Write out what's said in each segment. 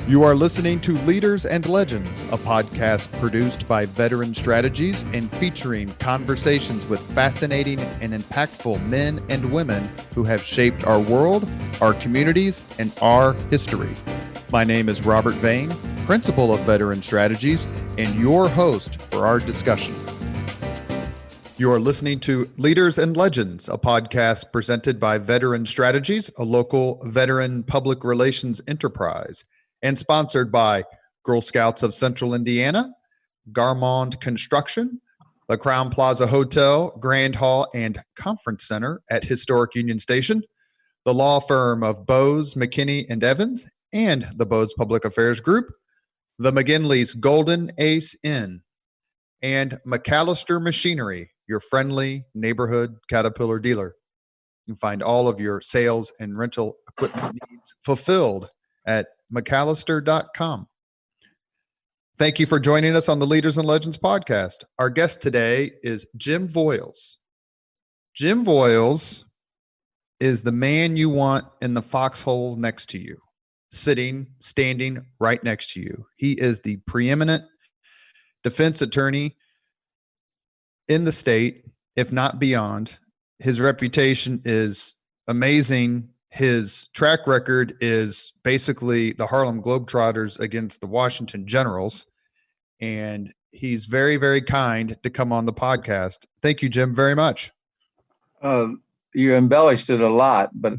You are listening to Leaders and Legends, a podcast produced by Veteran Strategies and featuring conversations with fascinating and impactful men and women who have shaped our world, our communities, and our history. My name is Robert Vane, Principal of Veteran Strategies, and your host for our discussion. You are listening to Leaders and Legends, a podcast presented by Veteran Strategies, a local veteran public relations enterprise, and sponsored by Girl Scouts of Central Indiana, Garmond Construction, the Crown Plaza Hotel, Grand Hall, and Conference Center at Historic Union Station, the law firm of Bose, McKinney, and Evans, and the Bose Public Affairs Group, the McGinley's Golden Ace Inn, and McAllister Machinery, your friendly neighborhood Caterpillar dealer. You can find all of your sales and rental equipment needs fulfilled at McAllister.com. Thank you for joining us on the Leaders and Legends podcast. Our guest today is Jim Voyles. Jim Voyles is the man you want in the foxhole next to you, standing right next to you. He is the preeminent defense attorney in the state, if not beyond. His reputation is amazing. His track record is basically the Harlem Globetrotters against the Washington Generals, and he's very, very kind to come on the podcast. Thank you, Jim, very much. You embellished it a lot, but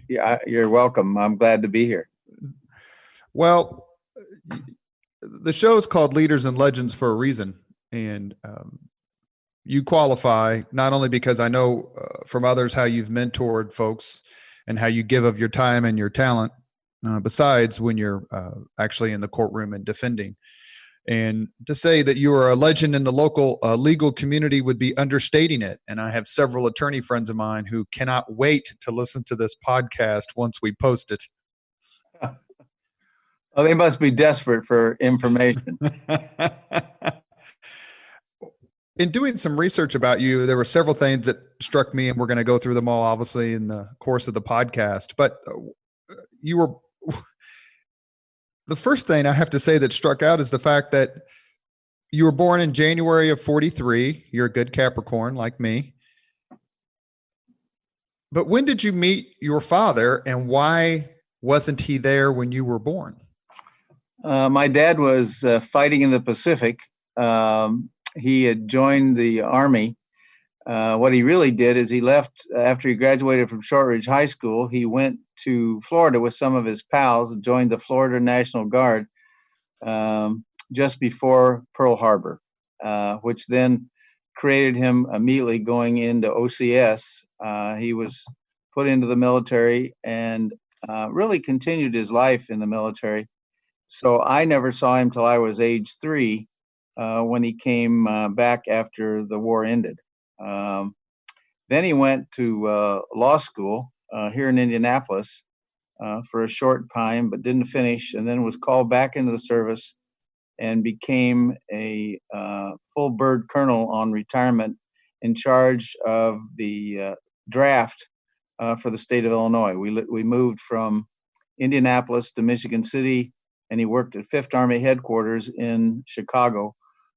you're welcome. I'm glad to be here. Well, the show is called Leaders and Legends for a reason, and you qualify not only because I know from others how you've mentored folks and how you give of your time and your talent, besides when you're actually in the courtroom and defending. And to say that you are a legend in the local legal community would be understating it. And I have several attorney friends of mine who cannot wait to listen to this podcast once we post it. Oh, they must be desperate for information. In doing some research about you, there were several things that struck me, and we're going to go through them all, obviously, in the course of the podcast. But the first thing I have to say that struck out is the fact that you were born in January of 43. You're a good Capricorn like me. But when did you meet your father, and why wasn't he there when you were born? My dad was fighting in the Pacific. He had joined the Army. What he really did is he left after he graduated from Shortridge High School. He went to Florida with some of his pals and joined the Florida National Guard just before Pearl Harbor, which then created him immediately going into OCS. He was put into the military and really continued his life in the military. So I never saw him till I was age 3 when he came back after the war ended. Then he went to law school here in Indianapolis for a short time, but didn't finish, and then was called back into the service and became a full bird colonel on retirement in charge of the draft for the state of Illinois. We moved from Indianapolis to Michigan City, and he worked at 5th Army headquarters in Chicago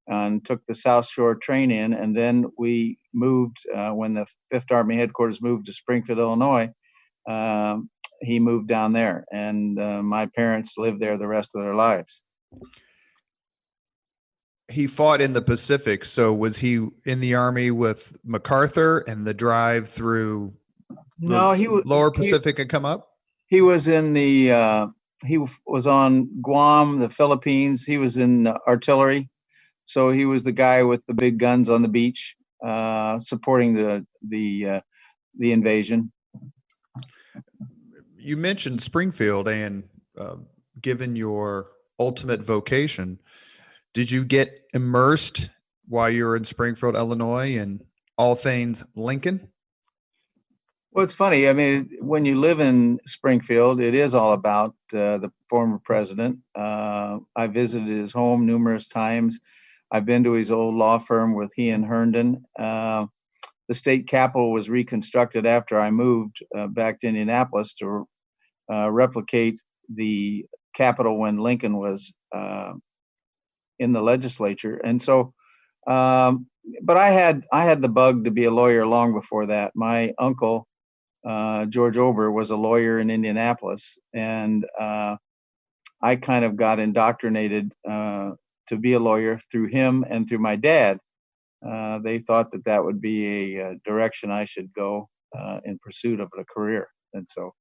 and took the South Shore train in. And then we moved, when the 5th Army headquarters moved to Springfield, Illinois, he moved down there. And my parents lived there the rest of their lives. He fought in the Pacific. So was he in the Army with MacArthur and the drive through lower Pacific and come up? He was in the... He was on Guam, the Philippines. He was in artillery. So he was the guy with the big guns on the beach, supporting the invasion. You mentioned Springfield, and given your ultimate vocation, did you get immersed while you were in Springfield, Illinois, in all things Lincoln? Well, it's funny. I mean, when you live in Springfield, it is all about the former president. I visited his home numerous times. I've been to his old law firm with he and Herndon. The state capitol was reconstructed after I moved back to Indianapolis to replicate the Capitol when Lincoln was in the legislature. And so, but I had the bug to be a lawyer long before that. My uncle, George Ober, was a lawyer in Indianapolis, and I kind of got indoctrinated to be a lawyer through him and through my dad. They thought that would be a direction I should go in pursuit of a career. And so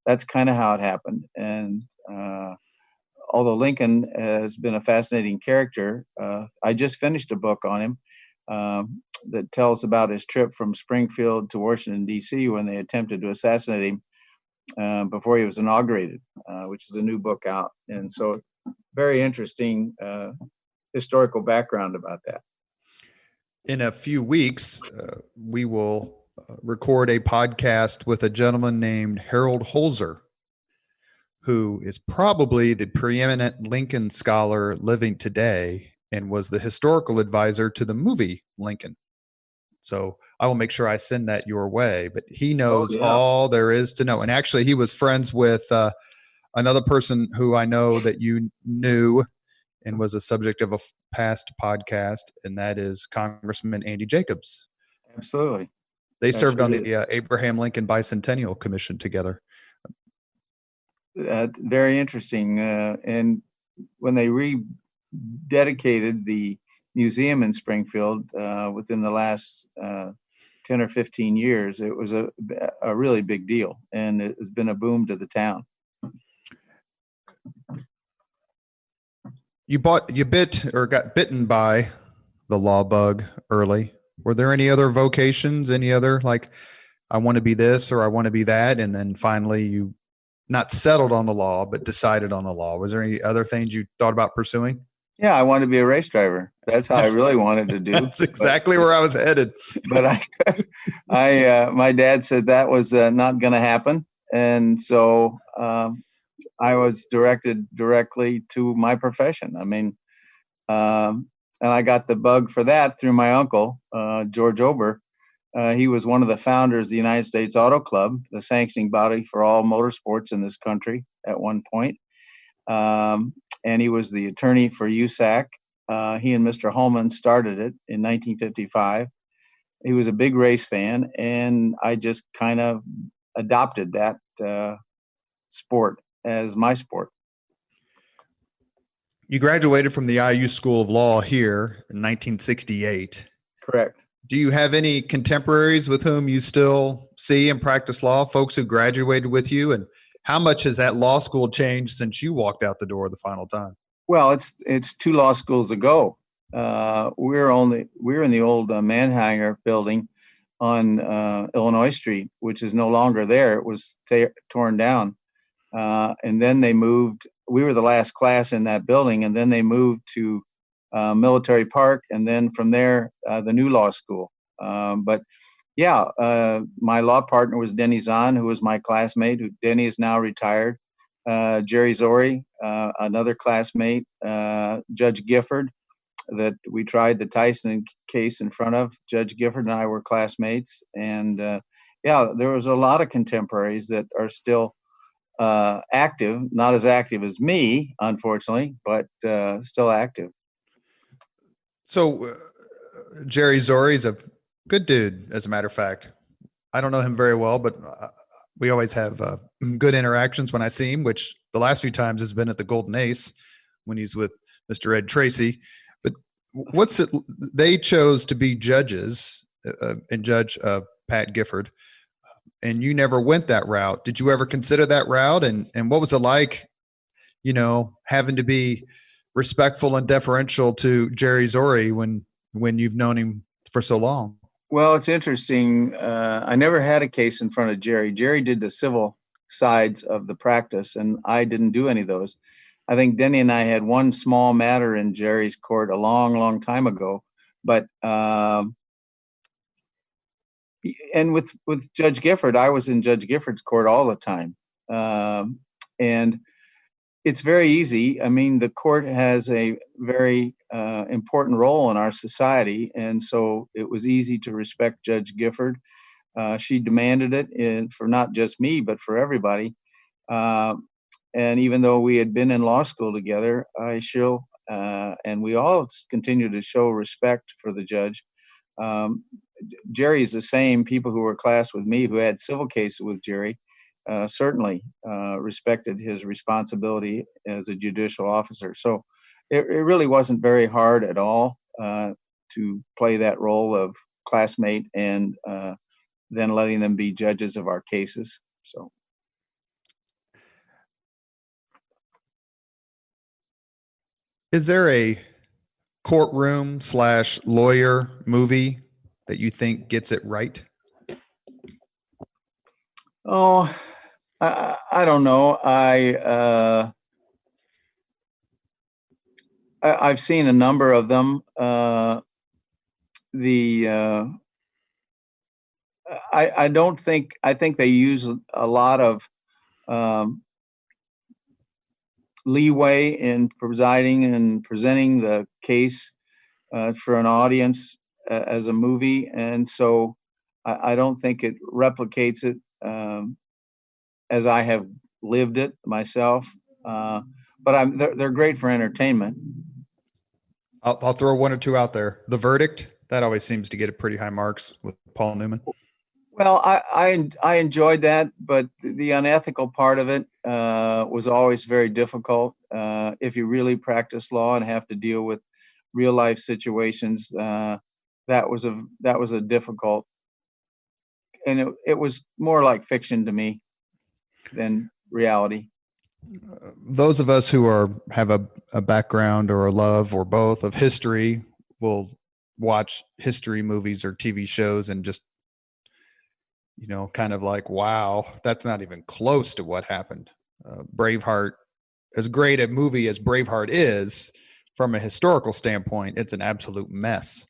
that's kind of how it happened. And although Lincoln has been a fascinating character, I just finished a book on him that tells about his trip from Springfield to Washington, D.C. when they attempted to assassinate him before he was inaugurated, which is a new book out. And so very interesting historical background about that. In a few weeks, we will record a podcast with a gentleman named Harold Holzer, who is probably the preeminent Lincoln scholar living today and was the historical advisor to the movie Lincoln. So I will make sure I send that your way, but he knows all there is to know. And actually he was friends with another person who I know that you knew and was a subject of a past podcast, and that is Congressman Andy Jacobs. Absolutely. They served on the Abraham Lincoln Bicentennial Commission together. Very interesting. And when they rededicated the museum in Springfield within the last 10 or 15 years, it was a really big deal, and it has been a boom to the town. You got bitten by the law bug early. Were there any other vocations, any other, like, I want to be this or I want to be that, and then finally you not settled on the law, but decided on the law? Was there any other things you thought about pursuing? Yeah, I wanted to be a race driver. That's how I really wanted to do. That's exactly where I was headed. But my dad said that was not going to happen, and so I was directed directly to my profession. I mean, and I got the bug for that through my uncle, George Ober. He was one of the founders of the United States Auto Club, the sanctioning body for all motorsports in this country at one point. And he was the attorney for USAC. He and Mr. Holman started it in 1955. He was a big race fan, and I just kind of adopted that sport as my sport. You graduated from the IU School of Law here in 1968. Correct. Do you have any contemporaries with whom you still see and practice law, folks who graduated with you? And how much has that law school changed since you walked out the door the final time? Well, it's two law schools ago. We're in the old Manhanger building on Illinois Street, which is no longer there. It was torn down. And then they moved. We were the last class in that building, and then they moved to Military Park, and then from there, the new law school. But yeah, my law partner was Denny Zahn, who was my classmate. Denny is now retired. Jerry Zori, another classmate. Judge Gifford, that we tried the Tyson case in front of. Judge Gifford and I were classmates. And yeah, there was a lot of contemporaries that are still active, not as active as me, unfortunately, but still active. So Jerry Zori is a good dude, as a matter of fact. I don't know him very well, but we always have good interactions when I see him, which the last few times has been at the Golden Ace when he's with Mr. Ed Tracy. But what's it? They chose to be judges and Judge Pat Gifford, and you never went that route. Did you ever consider that route? And what was it like, having to be respectful and deferential to Jerry Zori when you've known him for so long? Well, it's interesting. I never had a case in front of Jerry. Jerry did the civil sides of the practice, and I didn't do any of those. I think Denny and I had one small matter in Jerry's court a long, long time ago. But and with Judge Gifford, I was in Judge Gifford's court all the time. And it's very easy. I mean, the court has a very important role in our society, and so it was easy to respect Judge Gifford. She demanded it for not just me, but for everybody. And even though we had been in law school together, and we all continue to show respect for the judge. Jerry's the same. People who were classed with me who had civil cases with Jerry certainly respected his responsibility as a judicial officer. So it really wasn't very hard at all to play that role of classmate and then letting them be judges of our cases. So. Is there a courtroom / lawyer movie that you think gets it right? Oh, I don't know. I've seen a number of them. I don't think, I think they use a lot of leeway in presiding and presenting the case for an audience as a movie. And so I don't think it replicates it as I have lived it myself. But they're great for entertainment. I'll throw one or two out there. The Verdict, that always seems to get a pretty high marks with Paul Newman. Well, I enjoyed that, but the unethical part of it was always very difficult. If you really practice law and have to deal with real life situations, that was a difficult, and it was more like fiction to me than reality. Those of us who have a background or a love or both of history will watch history movies or TV shows and just, kind of like, wow, that's not even close to what happened. Braveheart, as great a movie as Braveheart is, from a historical standpoint, it's an absolute mess.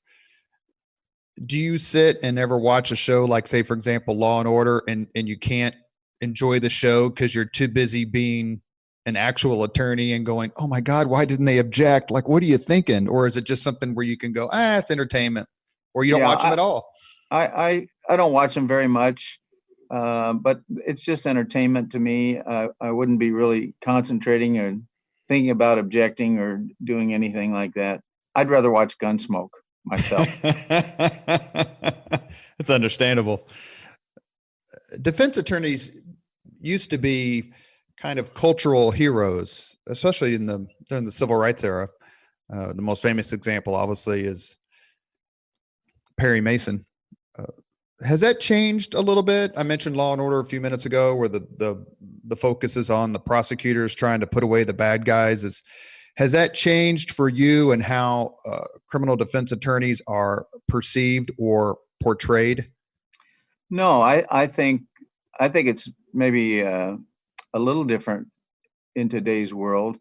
Do you sit and ever watch a show like, say, for example, Law and Order, and you can't enjoy the show because you're too busy being an actual attorney and going, oh my God, why didn't they object? Like, what are you thinking? Or is it just something where you can go, it's entertainment, or you don't watch them at all? I don't watch them very much, but it's just entertainment to me. I wouldn't be really concentrating or thinking about objecting or doing anything like that. I'd rather watch Gunsmoke myself. That's understandable. Defense attorneys used to be kind of cultural heroes, especially during the civil rights era. The most famous example, obviously, is Perry Mason. Has that changed a little bit? I mentioned Law and Order a few minutes ago, where the focus is on the prosecutors trying to put away the bad guys. Has that changed for you and how criminal defense attorneys are perceived or portrayed? No, I think it's maybe a little different in today's world.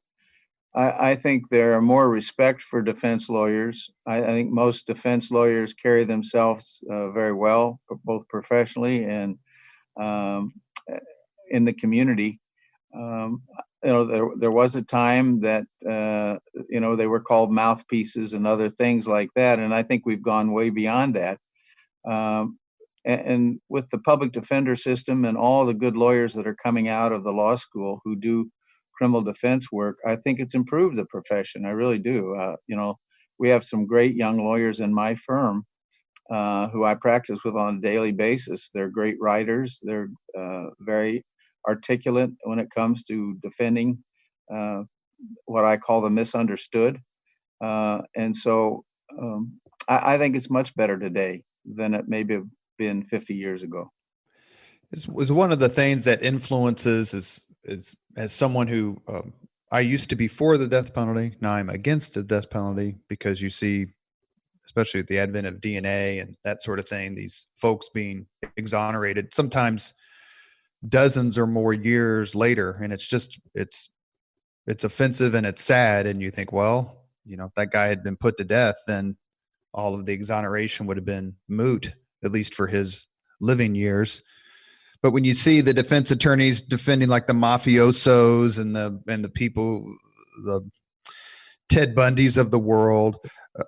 I think there are more respect for defense lawyers. I think most defense lawyers carry themselves very well, both professionally and in the community. There was a time that they were called mouthpieces and other things like that, and I think we've gone way beyond that. And with the public defender system and all the good lawyers that are coming out of the law school who do criminal defense work, I think it's improved the profession. I really do. We have some great young lawyers in my firm who I practice with on a daily basis. They're great writers. They're very articulate when it comes to defending what I call the misunderstood. And so I think it's much better today than it maybe have been 50 years ago. Was one of the things that influences is as someone who I used to be for the death penalty. Now I'm against the death penalty because you see, especially at the advent of DNA and that sort of thing, these folks being exonerated, sometimes dozens or more years later. And it's offensive and it's sad. And you think, well, if that guy had been put to death, then all of the exoneration would have been moot, at least for his living years. But when you see the defense attorneys defending like the mafiosos and the people, the Ted Bundys of the world,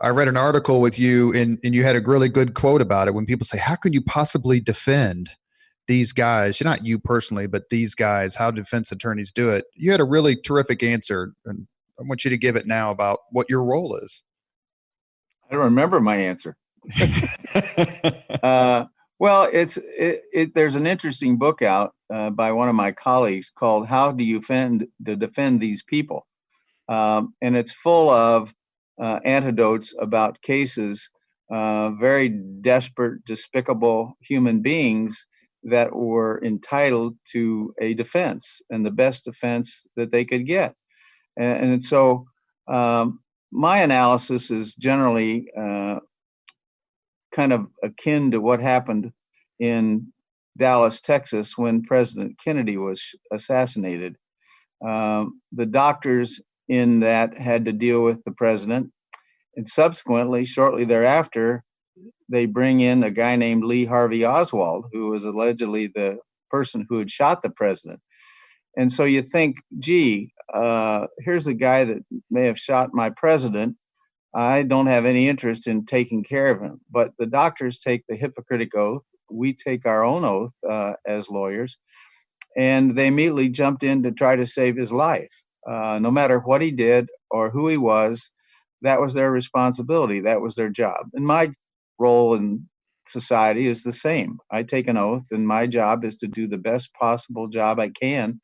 I read an article with you and you had a really good quote about it when people say, how can you possibly defend these guys, not you personally, but these guys, how defense attorneys do it. You had a really terrific answer, and I want you to give it now about what your role is. I don't remember my answer. Well, there's an interesting book out by one of my colleagues called "How Do You Defend These People," and it's full of anecdotes about cases, very desperate, despicable human beings that were entitled to a defense and the best defense that they could get. And so my analysis is generally kind of akin to what happened in Dallas, Texas, when President Kennedy was assassinated. The doctors in that had to deal with the president, and subsequently, shortly thereafter, they bring in a guy named Lee Harvey Oswald, who was allegedly the person who had shot the president. And so you think, gee, here's a guy that may have shot my president. I don't have any interest in taking care of him. But the doctors take the Hippocratic oath. We take our own oath as lawyers. And they immediately jumped in to try to save his life. No matter what he did or who he was, that was their responsibility. That was their job. And my role in society is the same. I take an oath, and my job is to do the best possible job I can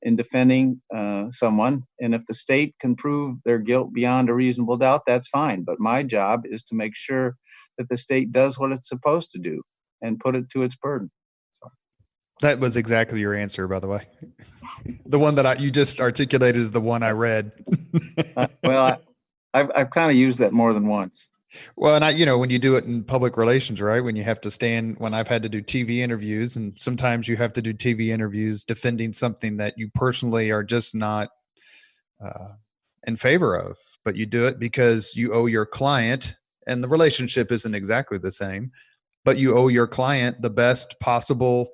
in defending someone. And if the state can prove their guilt beyond a reasonable doubt, that's fine. But my job is to make sure that the state does what it's supposed to do and put it to its burden. So. That was exactly your answer, by the way. The one that you just articulated is the one I read. Well, I've kind of used that more than once. Well, and when you do it in public relations, right? When you have to stand, when I've had to do TV interviews, and sometimes you have to do TV interviews defending something that you personally are just not in favor of, but you do it because you owe your client, and the relationship isn't exactly the same, but you owe your client the best possible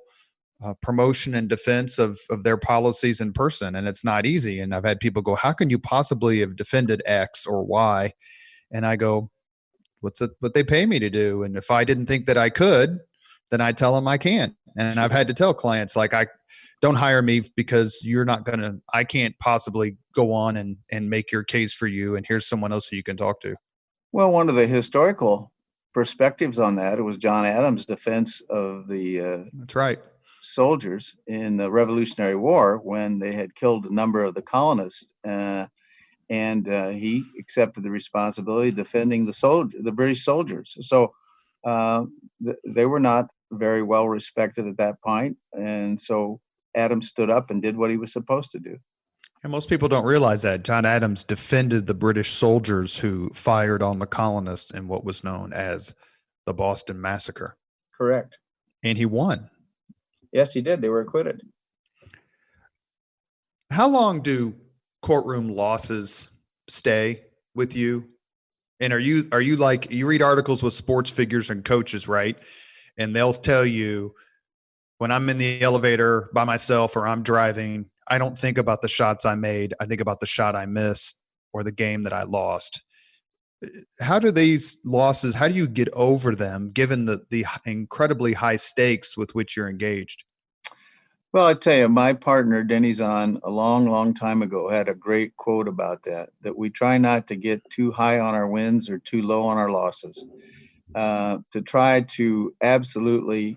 promotion and defense of their policies in person. And it's not easy. And I've had people go, how can you possibly have defended X or Y? And I go, what they pay me to do. And if I didn't think that I could, then I tell them I can't. And I've had to tell clients, like, I don't hire me because I can't possibly go on and make your case for you. And here's someone else who you can talk to. Well, one of the historical perspectives on that, it was John Adams' defense of the that's right. soldiers in the Revolutionary War when they had killed a number of the colonists. And he accepted the responsibility of defending the British soldiers. So they were not very well respected at that point. And so Adams stood up and did what he was supposed to do. And most people don't realize that John Adams defended the British soldiers who fired on the colonists in what was known as the Boston Massacre. Correct. And he won. Yes, he did. They were acquitted. How long do courtroom losses stay with you? And are you like, you read articles with sports figures and coaches, right? And they'll tell you, when I'm in the elevator by myself or I'm driving, I don't think about the shots I made. I think about the shot I missed or the game that I lost. How do these losses, how do you get over them given the incredibly high stakes with which you're engaged? Well, I tell you, my partner, Denny Zahn, a long, long time ago had a great quote about that we try not to get too high on our wins or too low on our losses, to try to absolutely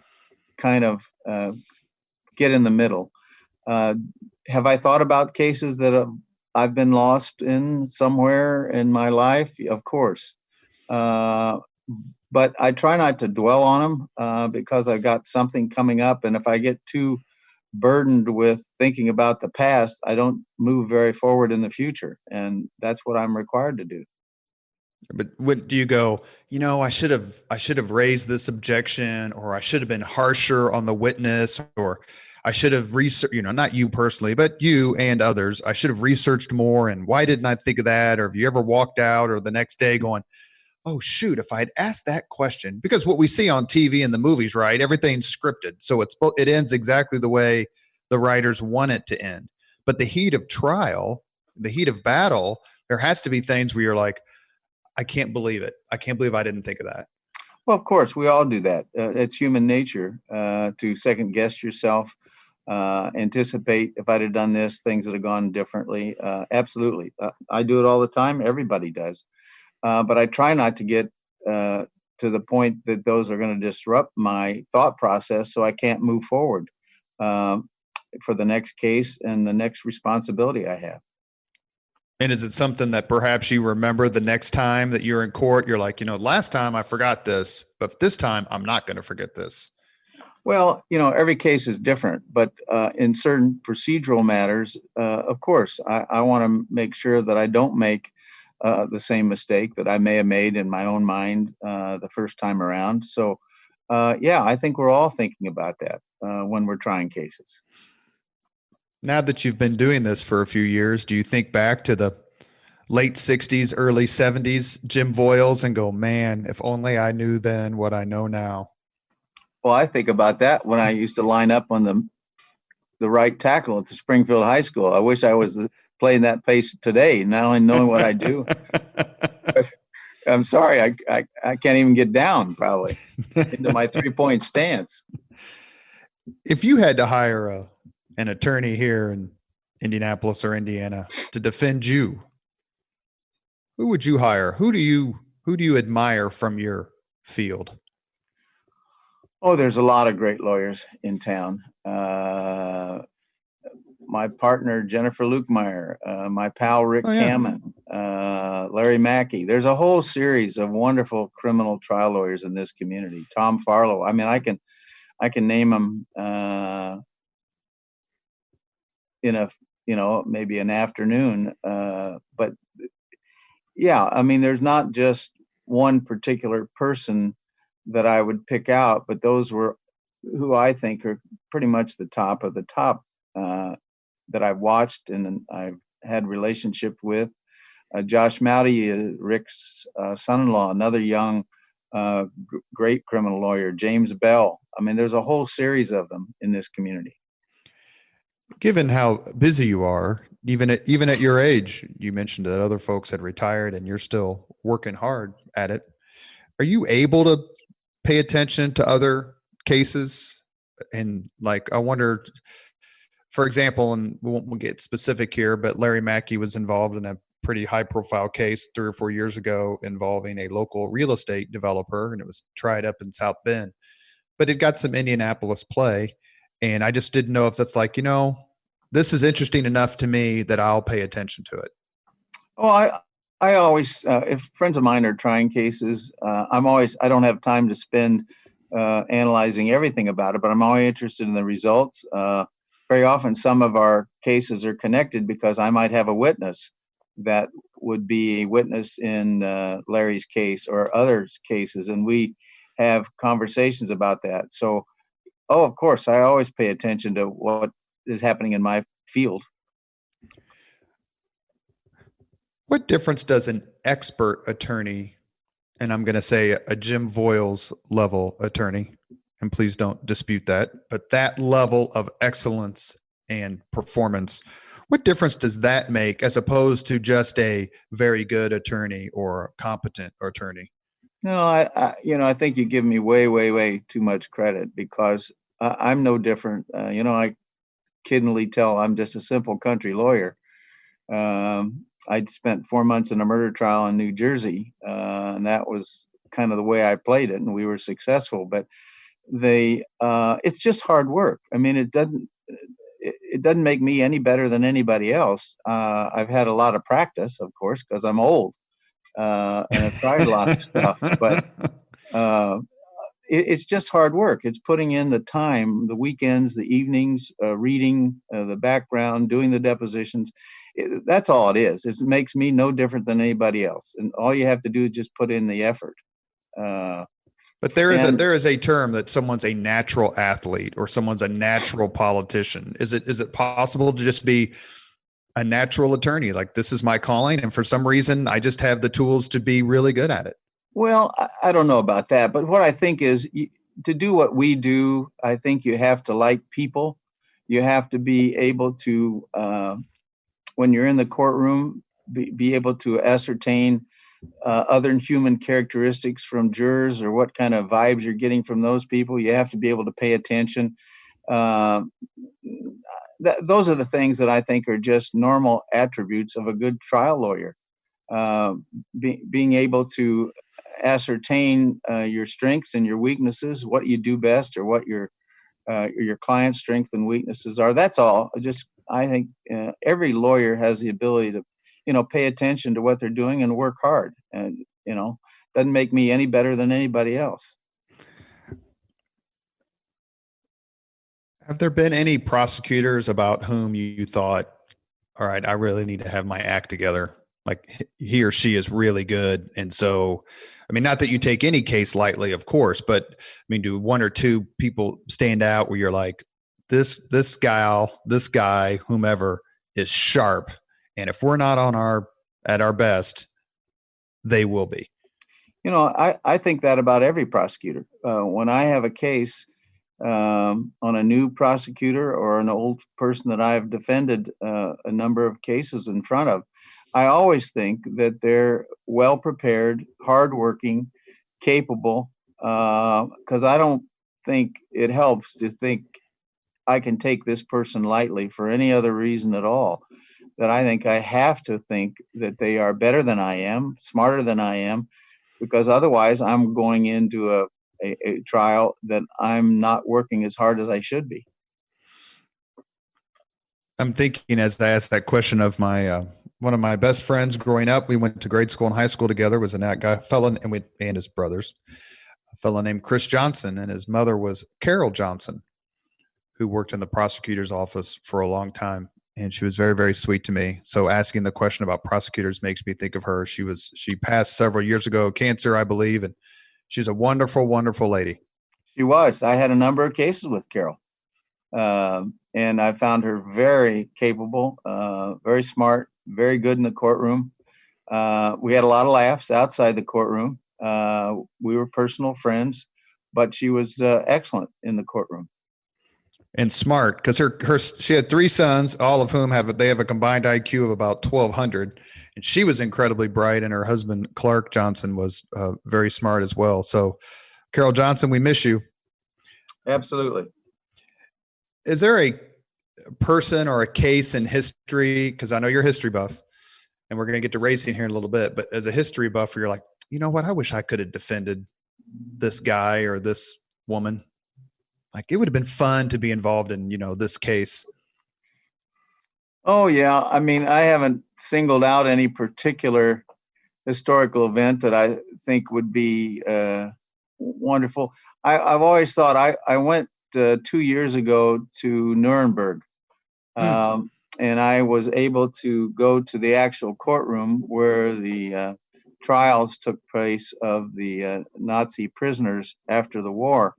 kind of get in the middle. Have I thought about cases that I've been lost in somewhere in my life? Of course. But I try not to dwell on them because I've got something coming up. And if I get too burdened with thinking about the past, I don't move very forward in the future. And that's what I'm required to do. But what do you go, I should have raised this objection, or I should have been harsher on the witness, or I should have researched, not you personally, but you and others, I should have researched more. And why didn't I think of that? Or have you ever walked out or the next day going, oh, shoot, if I had asked that question? Because what we see on TV and the movies, right, everything's scripted. So it ends exactly the way the writers want it to end. But the heat of trial, the heat of battle, there has to be things where you're like, I can't believe it. I can't believe I didn't think of that. Well, of course, we all do that. It's human nature to second guess yourself, anticipate if I'd have done this, things that have gone differently. Absolutely. I do it all the time. Everybody does. But I try not to get to the point that those are going to disrupt my thought process so I can't move forward for the next case and the next responsibility I have. And is it something that perhaps you remember the next time that you're in court? You're like, last time I forgot this, but this time I'm not going to forget this. Well, every case is different, but in certain procedural matters, of course, I want to make sure that I don't make the same mistake that I may have made in my own mind the first time around. So, yeah, I think we're all thinking about that when we're trying cases. Now that you've been doing this for a few years, do you think back to the late 60s, early 70s Jim Voyles and go, man, if only I knew then what I know now? Well, I think about that when I used to line up on the right tackle at the Springfield High School. I wish I was playing that pace today, not only knowing what I do. But I'm sorry, I can't even get down probably into my 3-point stance. If you had to hire an attorney here in Indianapolis or Indiana to defend you, who would you hire? Who do you admire from your field? Oh, there's a lot of great lawyers in town. My partner, Jennifer Lukemeyer, my pal, Rick Kamen, Larry Mackey. There's a whole series of wonderful criminal trial lawyers in this community. Tom Farlow. I mean, I can name them in maybe an afternoon. But yeah, I mean, there's not just one particular person that I would pick out, but those were who I think are pretty much the top of the top that I've watched and I've had relationship with. Josh Mowdy, Rick's son-in-law, another young, great criminal lawyer. James Bell. I mean, there's a whole series of them in this community. Given how busy you are, even at your age, you mentioned that other folks had retired and you're still working hard at it. Are you able to pay attention to other cases? And like, I wonder, for example, and we won't get specific here, but Larry Mackey was involved in a pretty high profile case 3 or 4 years ago involving a local real estate developer, and it was tried up in South Bend, but it got some Indianapolis play. And I just didn't know if that's like, this is interesting enough to me that I'll pay attention to it. Oh, I always, if friends of mine are trying cases, I don't have time to spend analyzing everything about it, but I'm always interested in the results. Very often some of our cases are connected because I might have a witness that would be a witness in Larry's case or others' cases, and we have conversations about that. So, of course, I always pay attention to what is happening in my field. What difference does an expert attorney, and I'm going to say a Jim Voyles level attorney, and please don't dispute that, but that level of excellence and performance, what difference does that make as opposed to just a very good attorney or a competent attorney? No, I think you give me way, way, way too much credit because I'm no different. I kiddingly tell I'm just a simple country lawyer. I'd spent 4 months in a murder trial in New Jersey, and that was kind of the way I played it, and we were successful. But it's just hard work. I mean, it doesn't make me any better than anybody else. I've had a lot of practice, of course, because I'm old, and I've tried a lot of stuff. But it's just hard work. It's putting in the time, the weekends, the evenings, reading the background, doing the depositions. That's all it is. It makes me no different than anybody else. And all you have to do is just put in the effort. But there is a term that someone's a natural athlete or someone's a natural politician. Is it possible to just be a natural attorney? Like, this is my calling, and for some reason, I just have the tools to be really good at it. Well, I don't know about that, but what I think is to do what we do, I think you have to like people. You have to be able to, when you're in the courtroom, be able to ascertain other human characteristics from jurors or what kind of vibes you're getting from those people. You have to be able to pay attention. Uh, those are the things that I think are just normal attributes of a good trial lawyer. Uh, being able to ascertain your strengths and your weaknesses, what you do best, or what your client's strengths and weaknesses are. That's all. I think every lawyer has the ability to, pay attention to what they're doing and work hard. And doesn't make me any better than anybody else. Have there been any prosecutors about whom you thought, all right, I really need to have my act together? Like he or she is really good. And so, I mean, not that you take any case lightly, of course, but I mean, do one or two people stand out where you're like, this guy, whomever is sharp. And if we're not at our best, they will be. I think that about every prosecutor. When I have a case on a new prosecutor or an old person that I've defended a number of cases in front of, I always think that they're well prepared, hardworking, capable, because I don't think it helps to think I can take this person lightly for any other reason at all. That I think I have to think that they are better than I am, smarter than I am, because otherwise I'm going into a trial that I'm not working as hard as I should be. I'm thinking as I asked that question of my one of my best friends growing up. We went to grade school and high school together. Was a fellow, and his brothers, a fellow named Chris Johnson, and his mother was Carol Johnson, who worked in the prosecutor's office for a long time. And she was very, very sweet to me. So asking the question about prosecutors makes me think of her. She passed several years ago, cancer, I believe, and she's a wonderful, wonderful lady. She was. I had a number of cases with Carol. And I found her very capable, very smart, very good in the courtroom. We had a lot of laughs outside the courtroom. We were personal friends, but she was excellent in the courtroom. And smart, because she had 3 sons, all of whom have a combined IQ of about 1,200, and she was incredibly bright. And her husband Clark Johnson was very smart as well. So, Carol Johnson, we miss you. Absolutely. Is there a person or a case in history? Because I know you're a history buff, and we're going to get to racing here in a little bit. But as a history buff, you're like, you know what? I wish I could have defended this guy or this woman. Like it would have been fun to be involved in, this case. Oh, yeah. I mean, I haven't singled out any particular historical event that I think would be wonderful. I've always thought I went 2 years ago to Nuremberg, and I was able to go to the actual courtroom where the trials took place of the Nazi prisoners after the war.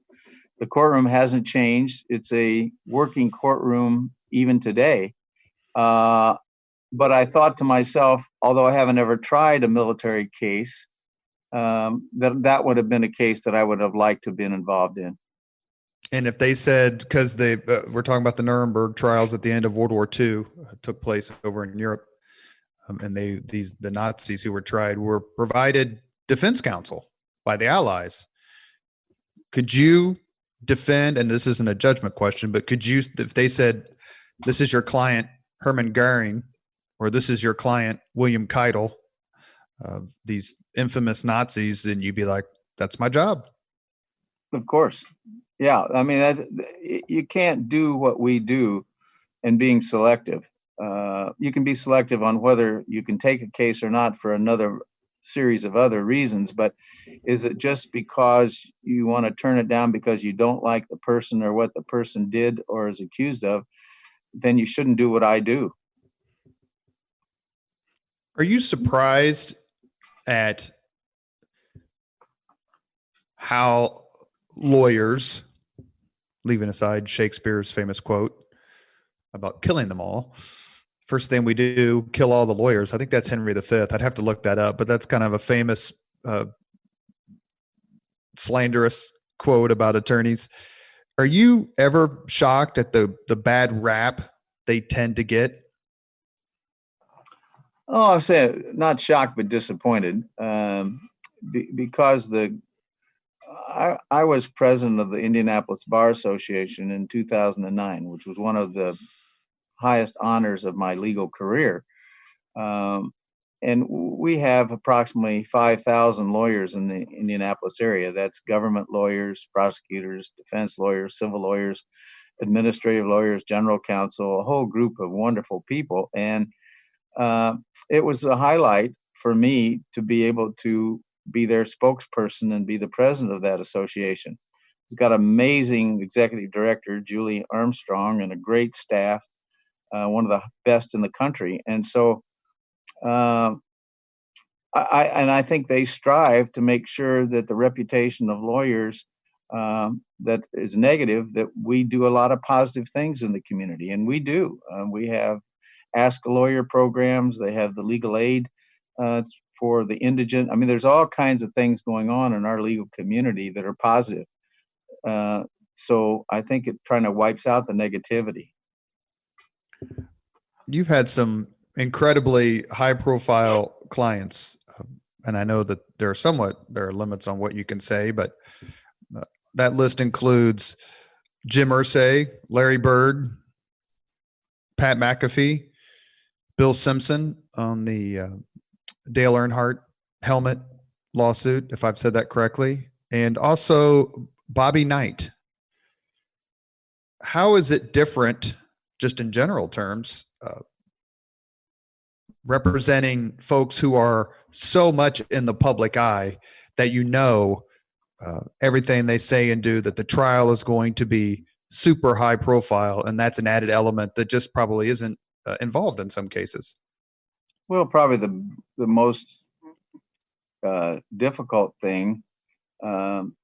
The courtroom hasn't changed. It's a working courtroom even today. But I thought to myself, although I haven't ever tried a military case, that would have been a case that I would have liked to have been involved in. And if they said, because we're talking about the Nuremberg trials at the end of World War II, took place over in Europe, and the Nazis who were tried were provided defense counsel by the Allies. Could you defend, and this isn't a judgment question, but could you, if they said, this is your client, Hermann Goering, or this is your client, William Keitel, these infamous Nazis, and you'd be like, that's my job. Of course. Yeah. I mean, you can't do what we do and being selective. You can be selective on whether you can take a case or not for another series of other reasons, but is it just because you want to turn it down because you don't like the person or what the person did or is accused of, then you shouldn't do what I do. Are you surprised at how lawyers, leaving aside Shakespeare's famous quote about killing them all, first thing we do, kill all the lawyers? I think that's Henry V. I'd have to look that up, but that's kind of a famous slanderous quote about attorneys. Are you ever shocked at the bad rap they tend to get? Oh, I'm saying not shocked, but disappointed, because I was president of the Indianapolis Bar Association in 2009, which was one of the highest honors of my legal career. Um, and we have approximately 5,000 lawyers in the Indianapolis area. That's government lawyers, prosecutors, defense lawyers, civil lawyers, administrative lawyers, general counsel, a whole group of wonderful people. And uh, it was a highlight for me to be able to be their spokesperson and be the president of that association. It's got amazing executive director, Julie Armstrong, and a great staff, one of the best in the country. And so uh, I think they strive to make sure that the reputation of lawyers that is negative, that we do a lot of positive things in the community, and we do. We have Ask a Lawyer programs. They have the legal aid uh, for the indigent. I mean, there's all kinds of things going on in our legal community that are positive. Uh, so I think it kind of wipes out the negativity. You've had some incredibly high profile clients. And I know that there are limits on what you can say, but that list includes Jim Irsay, Larry Bird, Pat McAfee, Bill Simpson on the Dale Earnhardt helmet lawsuit, if I've said that correctly, and also Bobby Knight. How is it different, just in general terms, representing folks who are so much in the public eye that everything they say and do, that the trial is going to be super high profile, and that's an added element that just probably isn't involved in some cases? Well, probably the most difficult thing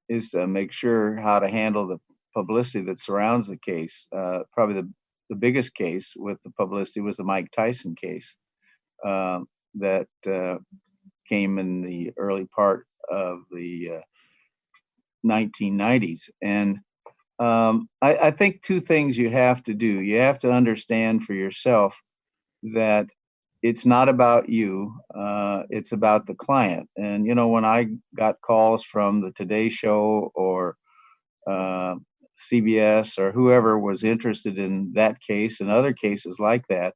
is to make sure how to handle the publicity that surrounds the case. Probably the biggest case with the publicity was the Mike Tyson case that came in the early part of the 1990s. And I think two things you have to do. You have to understand for yourself that it's not about you, it's about the client. And, when I got calls from the Today Show or CBS or whoever was interested in that case and other cases like that,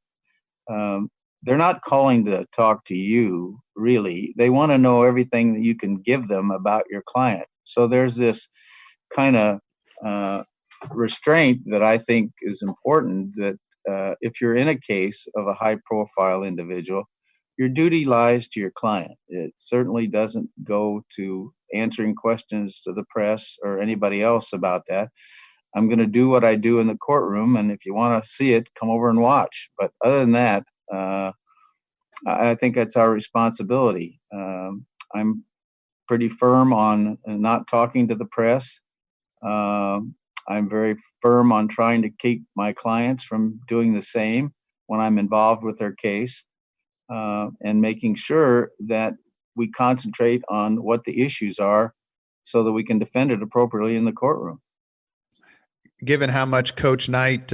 they're not calling to talk to you, really. They want to know everything that you can give them about your client. So there's this kind of restraint that I think is important, that if you're in a case of a high profile individual, your duty lies to your client. It certainly doesn't go to answering questions to the press or anybody else about that. I'm going to do what I do in the courtroom, and if you want to see it, come over and watch. But other than that, I think that's our responsibility. I'm pretty firm on not talking to the press. I'm very firm on trying to keep my clients from doing the same when I'm involved with their case, and making sure that we concentrate on what the issues are so that we can defend it appropriately in the courtroom. Given how much Coach Knight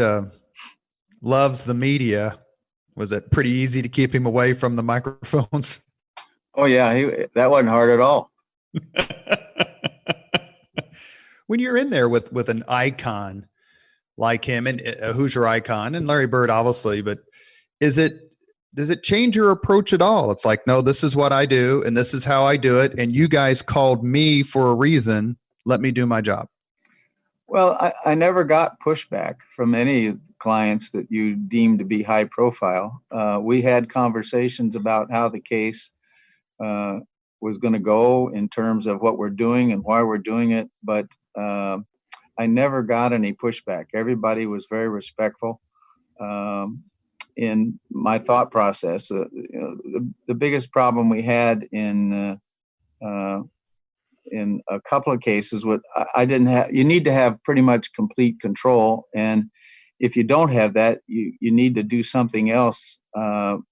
loves the media, was it pretty easy to keep him away from the microphones? Oh, yeah, that wasn't hard at all. When you're in there with an icon like him, and who's your icon, and Larry Bird, obviously, but does it change your approach at all? It's like, no, this is what I do, and this is how I do it, and you guys called me for a reason. Let me do my job. Well, I never got pushback from any clients that you deemed to be high profile. We had conversations about how the case was going to go in terms of what we're doing and why we're doing it, but I never got any pushback. Everybody was very respectful in my thought process. The biggest problem we had in a couple of cases, you need to have pretty much complete control. And if you don't have that, you need to do something else,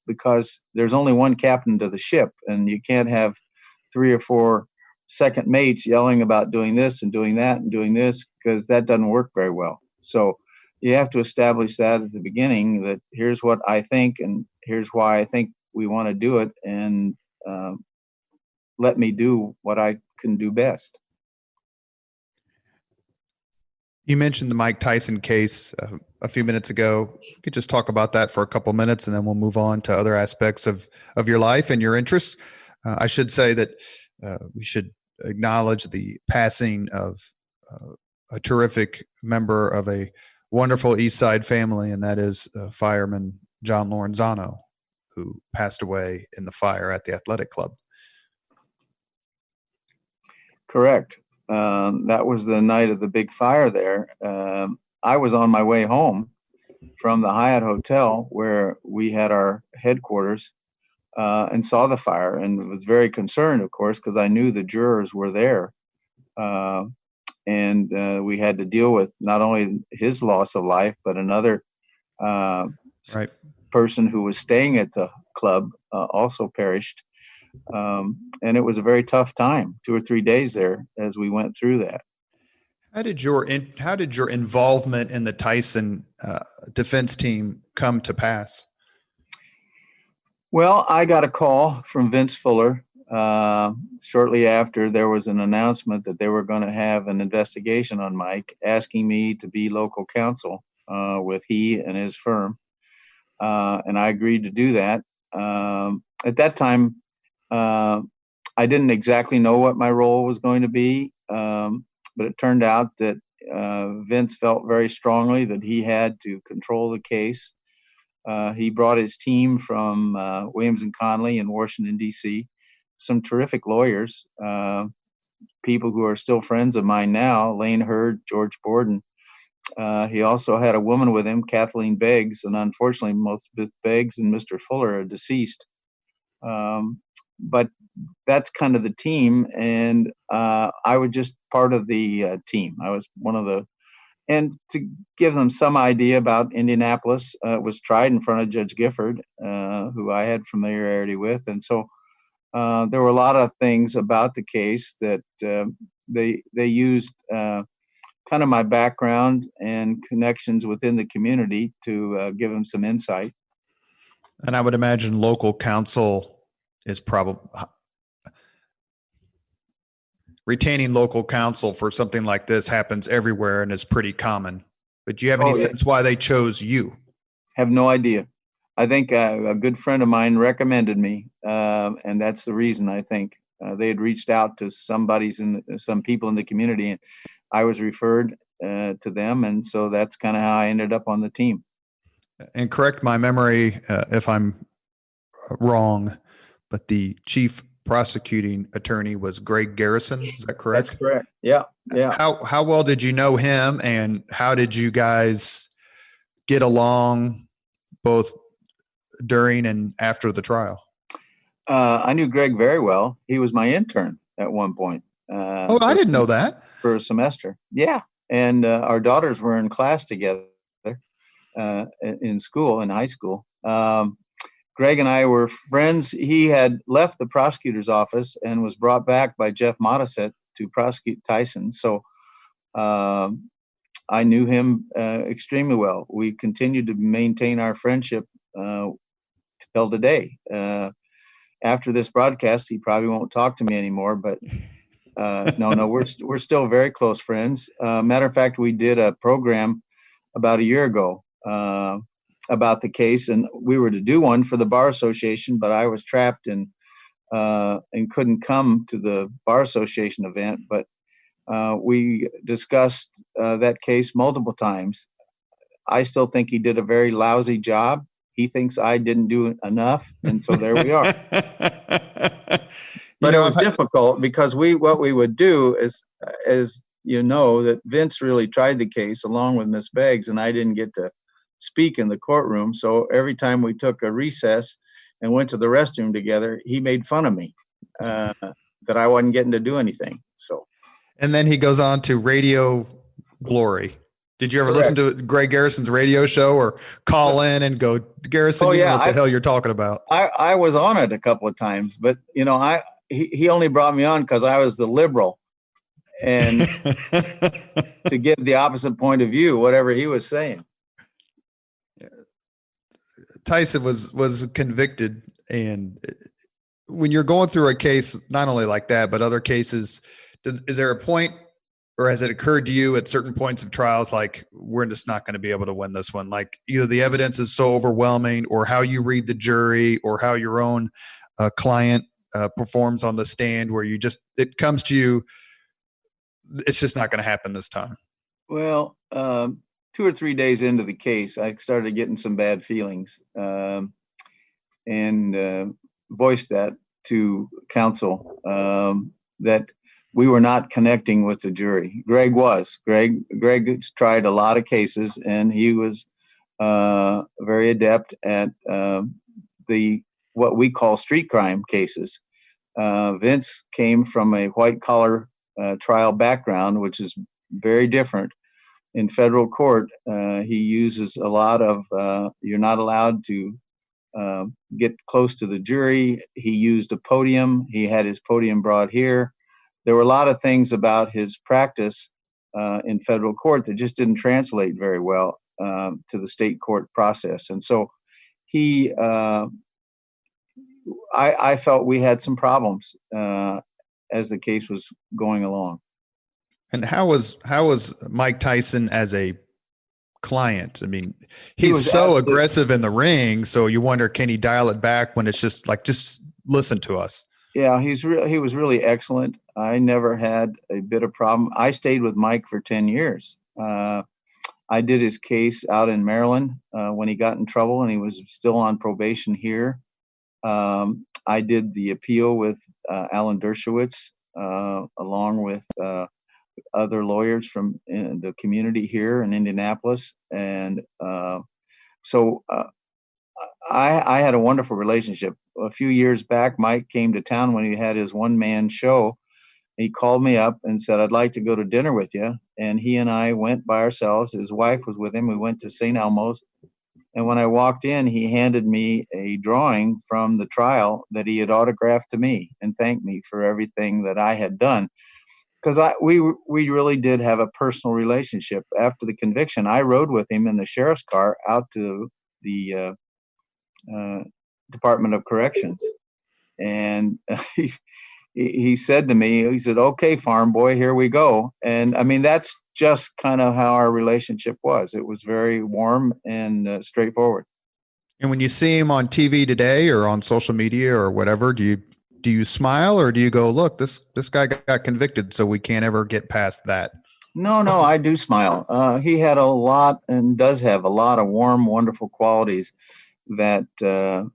because there's only one captain to the ship, and you can't have 3 or 4 second mates yelling about doing this and doing that and doing this, because that doesn't work very well. So you have to establish that at the beginning, that here's what I think and here's why I think we want to do it, and let me do what I can do best. You mentioned the Mike Tyson case a few minutes ago. You could just talk about that for a couple minutes, and then we'll move on to other aspects of your life and your interests. I should say that we should acknowledge the passing of a terrific member of a wonderful East Side family, and that is fireman John Lorenzano, who passed away in the fire at the athletic club. Correct. That was the night of the big fire there. I was on my way home from the Hyatt Hotel where we had our headquarters and saw the fire, and was very concerned, of course, because I knew the jurors were there. And we had to deal with not only his loss of life, but another Right. person who was staying at the club also perished. And it was a very tough time, 2 or 3 days there as we went through that. How did your involvement in the Tyson defense team come to pass? Well, I got a call from Vince Fuller shortly after there was an announcement that they were going to have an investigation on Mike, asking me to be local counsel with he and his firm. And I agreed to do that. At that time, I didn't exactly know what my role was going to be, but it turned out that Vince felt very strongly that he had to control the case. He brought his team from Williams and Connolly in Washington, D.C., some terrific lawyers, people who are still friends of mine now, Lane Hurd, George Borden. He also had a woman with him, Kathleen Beggs, and unfortunately, most of Beggs and Mr. Fuller are deceased. But that's kind of the team, and I was just part of the team. I was one of the, and to give them some idea about Indianapolis, it was tried in front of Judge Gifford, who I had familiarity with, and so there were a lot of things about the case that they used kind of my background and connections within the community to give them some insight. And I would imagine local counsel is probably retaining local counsel for something like this happens everywhere and is pretty common. But do you have any sense why they chose you? Have no idea. I think a good friend of mine recommended me, and that's the reason. I think they had reached out to some people in the community, and I was referred to them, and so that's kind of how I ended up on the team. And correct my memory if I'm wrong, but the chief prosecuting attorney was Greg Garrison. Is that correct? That's correct. Yeah. How well did you know him, and how did you guys get along both during and after the trial? I knew Greg very well. He was my intern at one point. I didn't know that. For a semester. Yeah. And our daughters were in class together in school, in high school. Greg and I were friends. He had left the prosecutor's office and was brought back by Jeff Modisett to prosecute Tyson. So I knew him extremely well. We continued to maintain our friendship till today. After this broadcast, he probably won't talk to me anymore, but no, we're still very close friends. Matter of fact, we did a program about a year ago about the case, and we were to do one for the Bar Association, but I was trapped and couldn't come to the Bar Association event. But we discussed that case multiple times. I still think he did a very lousy job. He thinks I didn't do enough, and so there we are. But it was difficult because what we would do is, as you know, that Vince really tried the case along with Miss Beggs, and I didn't get to speak in the courtroom. So every time we took a recess and went to the restroom together, he made fun of me that I wasn't getting to do anything. So, and then he goes on to Radio Glory. Did you ever listen to Greg Garrison's radio show or call in and go, Garrison, you know what the hell you're talking about? I was on it a couple of times, but he only brought me on because I was the liberal and to give the opposite point of view, whatever he was saying. Tyson was convicted, and when you're going through a case, not only like that, but other cases, is there a point, or has it occurred to you at certain points of trials, like we're just not going to be able to win this one? Like either the evidence is so overwhelming, or how you read the jury, or how your own client performs on the stand, where it comes to you, it's just not going to happen this time. Well, 2 or 3 days into the case, I started getting some bad feelings, and voiced that to counsel, that we were not connecting with the jury. Greg tried a lot of cases, and he was very adept at what we call street crime cases. Vince came from a white collar trial background, which is very different. In federal court, he uses a lot of, you're not allowed to get close to the jury. He used a podium. He had his podium brought here. There were a lot of things about his practice in federal court that just didn't translate very well to the state court process. And so I felt we had some problems as the case was going along. And how was Mike Tyson as a client? I mean, he's so aggressive in the ring, so you wonder, can he dial it back when it's just like, just listen to us? Yeah, he was really excellent. I never had a bit of problem. I stayed with Mike for 10 years. I did his case out in Maryland when he got in trouble and he was still on probation here. I did the appeal with Alan Dershowitz along with other lawyers from the community here in Indianapolis. And so I had a wonderful relationship. A few years back, Mike came to town when he had his one-man show. He called me up and said, I'd like to go to dinner with you. And he and I went by ourselves. His wife was with him. We went to St. Elmo's. And when I walked in, he handed me a drawing from the trial that he had autographed to me and thanked me for everything that I had done. Because we really did have a personal relationship. After the conviction, I rode with him in the sheriff's car out to the Department of Corrections, and he said to me, he said, "Okay, farm boy, here we go." And I mean, that's just kind of how our relationship was. It was very warm and straightforward. And when you see him on TV today or on social media or whatever, do you smile, or do you go, look, this guy got convicted, so we can't ever get past that? No, I do smile. He had a lot and does have a lot of warm, wonderful qualities that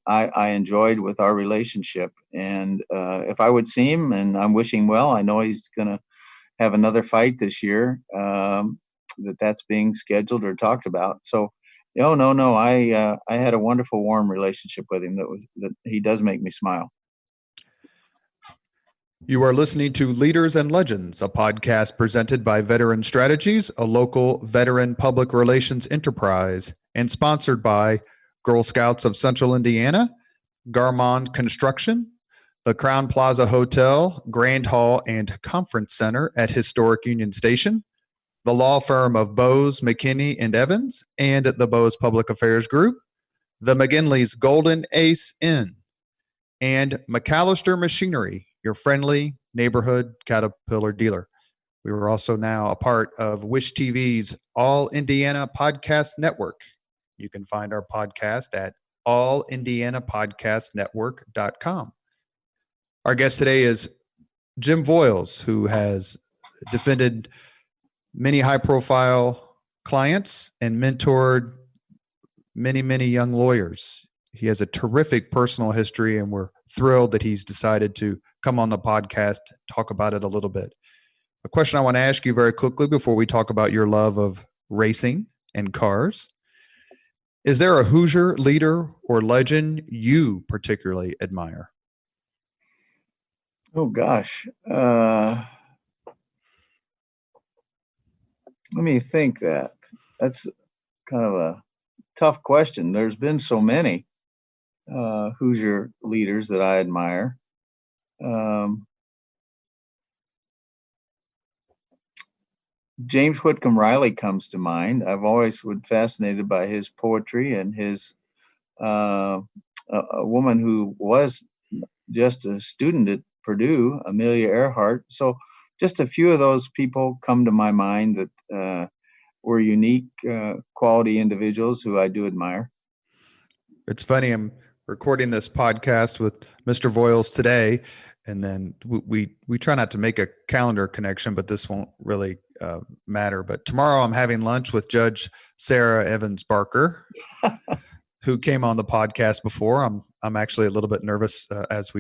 I enjoyed with our relationship. And if I would see him, and I'm wishing well, I know he's going to have another fight this year that's being scheduled or talked about. So, no, I had a wonderful, warm relationship with him that he does make me smile. You are listening to Leaders and Legends, a podcast presented by Veteran Strategies, a local veteran public relations enterprise, and sponsored by Girl Scouts of Central Indiana, Garmond Construction, the Crown Plaza Hotel, Grand Hall and Conference Center at Historic Union Station, the law firm of Bose, McKinney, and Evans, and the Bose Public Affairs Group, the McGinley's Golden Ace Inn, and McAllister Machinery, your friendly neighborhood Caterpillar dealer. We are also now a part of Wish TV's All Indiana Podcast Network. You can find our podcast at allindianapodcastnetwork.com. Our guest today is Jim Voyles, who has defended many high-profile clients and mentored many, many young lawyers. He has a terrific personal history, and we're thrilled that he's decided to come on the podcast, talk about it a little bit. A question I want to ask you very quickly before we talk about your love of racing and cars. Is there a Hoosier leader or legend you particularly admire? Oh, gosh. Let me think that. That's kind of a tough question. There's been so many Hoosier leaders that I admire. James Whitcomb Riley comes to mind. I've always been fascinated by his poetry and his a woman who was just a student at Purdue, Amelia Earhart. So just a few of those people come to my mind that were unique, quality individuals who I do admire. It's funny. I'm recording this podcast with Mr. Voyles today, and then we try not to make a calendar connection, but this won't really matter. But tomorrow I'm having lunch with Judge Sarah Evans Barker, who came on the podcast before. I'm actually a little bit nervous as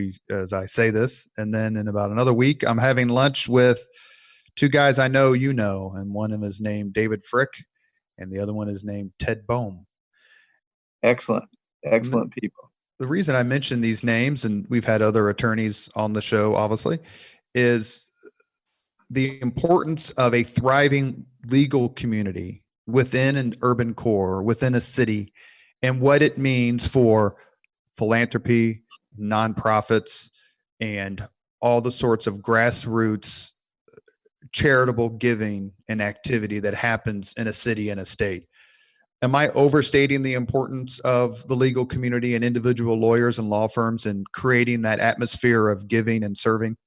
I say this. And then in about another week, I'm having lunch with two guys I know you know, and one of them is named David Frick, and the other one is named Ted Bohm. Excellent people. The reason I mention these names, and we've had other attorneys on the show, obviously, is the importance of a thriving legal community within an urban core, within a city, and what it means for philanthropy, nonprofits, and all the sorts of grassroots charitable giving and activity that happens in a city and a state. Am I overstating the importance of the legal community and individual lawyers and law firms in creating that atmosphere of giving and serving?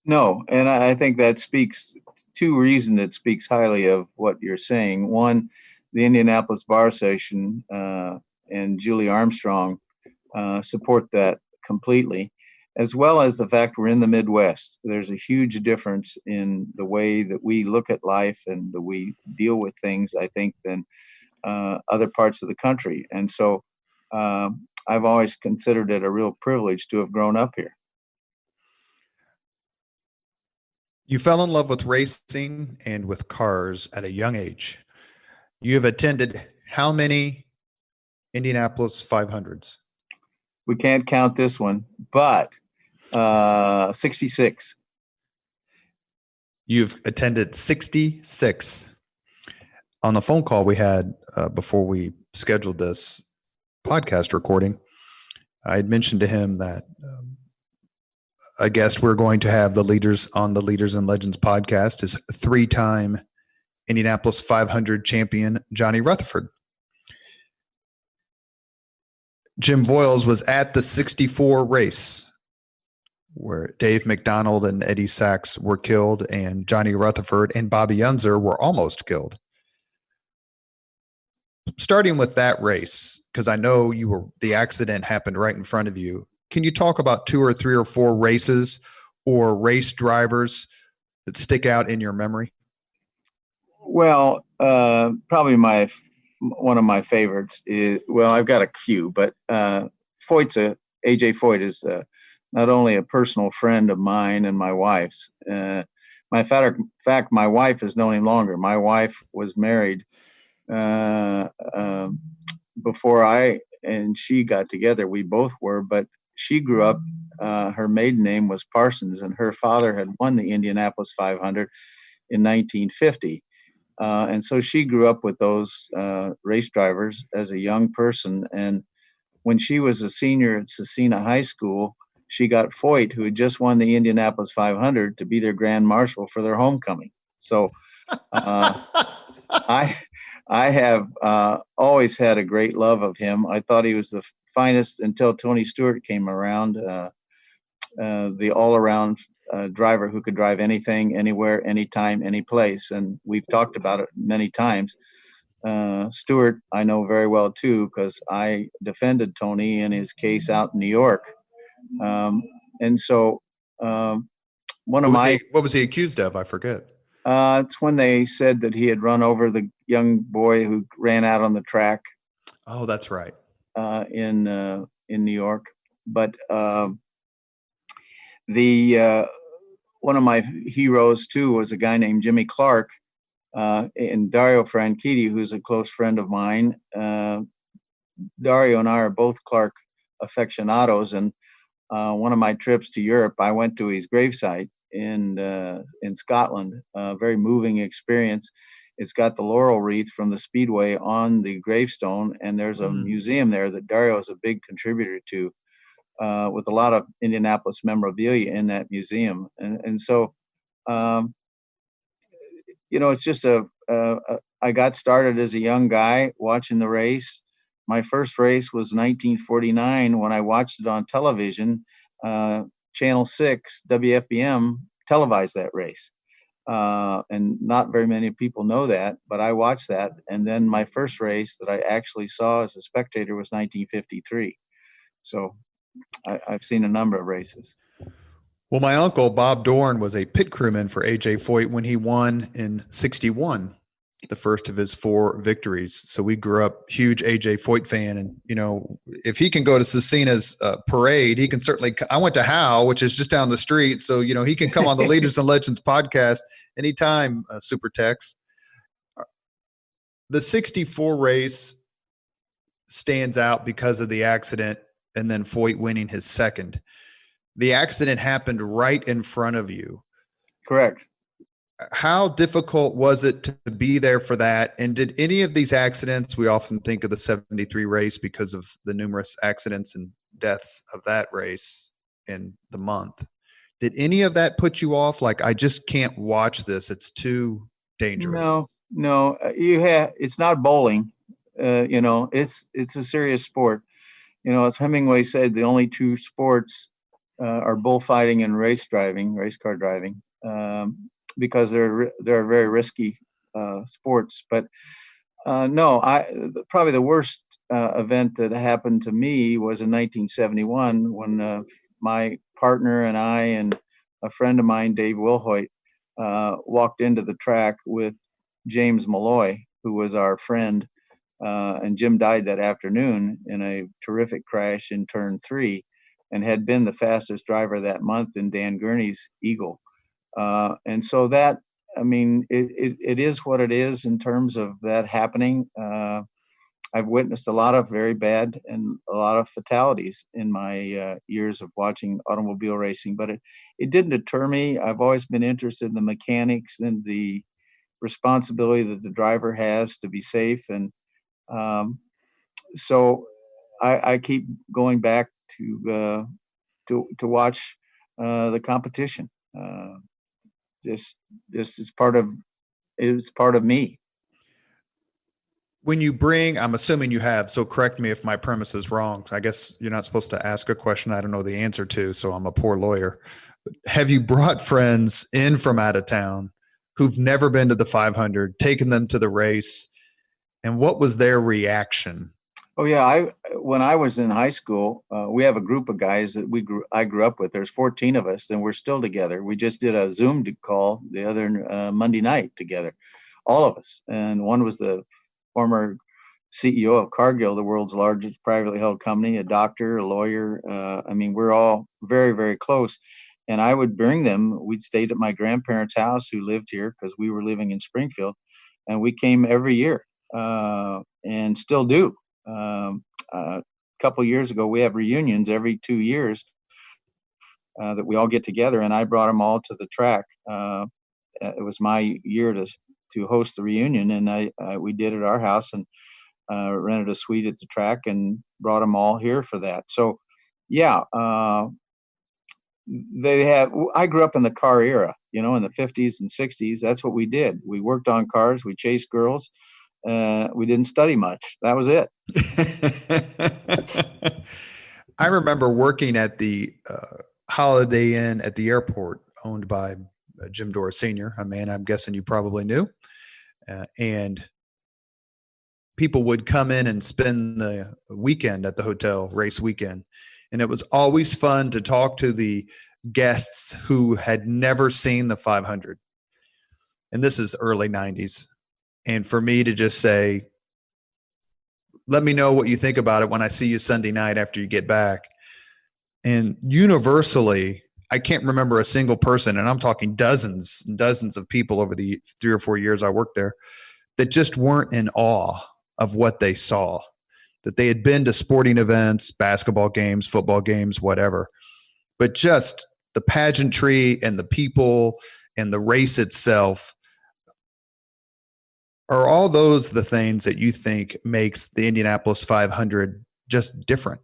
No, and I think that speaks two reasons. It speaks highly of what you're saying. One, the Indianapolis Bar Association and Julie Armstrong support that completely, as well as the fact we're in the Midwest. There's a huge difference in the way that we look at life and that we deal with things, I think, than other parts of the country. And so I've always considered it a real privilege to have grown up here. You fell in love with racing and with cars at a young age. You have attended how many Indianapolis 500s? We can't count this one, but 66. You've attended 66. On the phone call we had before we scheduled this podcast recording, I had mentioned to him that a guest we're going to have the leaders on the Leaders and Legends podcast is three-time Indianapolis 500 champion Johnny Rutherford. Jim Voyles was at the 64 race where Dave McDonald and Eddie Sachs were killed and Johnny Rutherford and Bobby Unser were almost killed. Starting with that race, because I know the accident happened right in front of you. Can you talk about 2 or 3 or 4 races or race drivers that stick out in your memory? Well, probably one of my favorites is, well, I've got a few, but AJ Foyt is not only a personal friend of mine and my wife's. My fact, my wife has known him longer. My wife was married before I and she got together. We both were, but she grew up, her maiden name was Parsons, and her father had won the Indianapolis 500 in 1950. And so she grew up with those race drivers as a young person. And when she was a senior at Cecina High School, she got Foyt, who had just won the Indianapolis 500, to be their grand marshal for their homecoming. So I have always had a great love of him. I thought he was the finest until Tony Stewart came around, the all-around driver who could drive anything, anywhere, anytime, any place. And we've talked about it many times. Stewart, I know very well, too, because I defended Tony in his case out in New York. And so what was he accused of? I forget. It's when they said that he had run over the young boy who ran out on the track. Oh, that's right. In New York. But one of my heroes too was a guy named Jimmy Clark, and Dario Franchitti, who's a close friend of mine. Dario and I are both Clark aficionados, and one of my trips to Europe, I went to his gravesite in Scotland. Very moving experience. It's got the laurel wreath from the Speedway on the gravestone, and there's a museum there that Dario is a big contributor to, with a lot of Indianapolis memorabilia in that museum. And so, it's just I got started as a young guy watching the race. my first race was 1949 when I watched it on television. Channel 6, WFBM, televised that race. And not very many people know that, but I watched that. And then my first race that I actually saw as a spectator was 1953. So I've seen a number of races. Well, my uncle, Bob Dorn, was a pit crewman for A.J. Foyt when he won in 61, the first of his 4 victories. So we grew up huge A.J. Foyt fan. And, if he can go to Cecina's parade, he can certainly – I went to Howe, which is just down the street. So, he can come on the Leaders and Legends podcast anytime, Super Tex. The 64 race stands out because of the accident and then Foyt winning his second. The accident happened right in front of you. Correct. How difficult was it to be there for that? And did any of these accidents, we often think of the 73 race because of the numerous accidents and deaths of that race in the month. Did any of that put you off? Like, I just can't watch this. It's too dangerous. No, it's not bowling. It's a serious sport. As Hemingway said, the only 2 sports are bullfighting and race car driving, because they're very risky sports. But probably the worst event that happened to me was in 1971 when my partner and I and a friend of mine, Dave Wilhoit, walked into the track with James Malloy, who was our friend, and Jim died that afternoon in a terrific crash in turn 3. And had been the fastest driver that month in Dan Gurney's Eagle. And so that, it is what it is in terms of that happening. I've witnessed a lot of very bad and a lot of fatalities in my years of watching automobile racing, but it didn't deter me. I've always been interested in the mechanics and the responsibility that the driver has to be safe. And so I keep going back to watch the competition. Just it's part of me. When you bring, I'm assuming you have, so correct me if my premise is wrong. I guess you're not supposed to ask a question I don't know the answer to, so I'm a poor lawyer. Have you brought friends in from out of town who've never been to the 500, taken them to the race, and what was their reaction? Oh yeah, when I was in high school, we have a group of guys that I grew up with. There's 14 of us, and we're still together. We just did a Zoom call the other Monday night together, all of us. And one was the former CEO of Cargill, the world's largest privately held company, a doctor, a lawyer. We're all very, very close. And I would bring them. We'd stayed at my grandparents' house, who lived here because we were living in Springfield, and we came every year and still do. A couple of years ago, we have reunions every 2 years that we all get together, and I brought them all to the track. It was my year to host the reunion, and we did it at our house and rented a suite at the track and brought them all here for that. So, yeah, I grew up in the car era, in the 50s and 60s. That's what we did. We worked on cars, we chased girls. We didn't study much. That was it. I remember working at the Holiday Inn at the airport, owned by Jim Dora Sr., a man I'm guessing you probably knew. And people would come in and spend the weekend at the hotel, race weekend. And it was always fun to talk to the guests who had never seen the 500. And this is early 90s. And for me to just say, let me know what you think about it when I see you Sunday night after you get back. And universally, I can't remember a single person, and I'm talking dozens and dozens of people over the 3 or 4 years I worked there, that just weren't in awe of what they saw, that they had been to sporting events, basketball games, football games, whatever. But just the pageantry and the people and the race itself. Are all those the things that you think makes the Indianapolis 500 just different?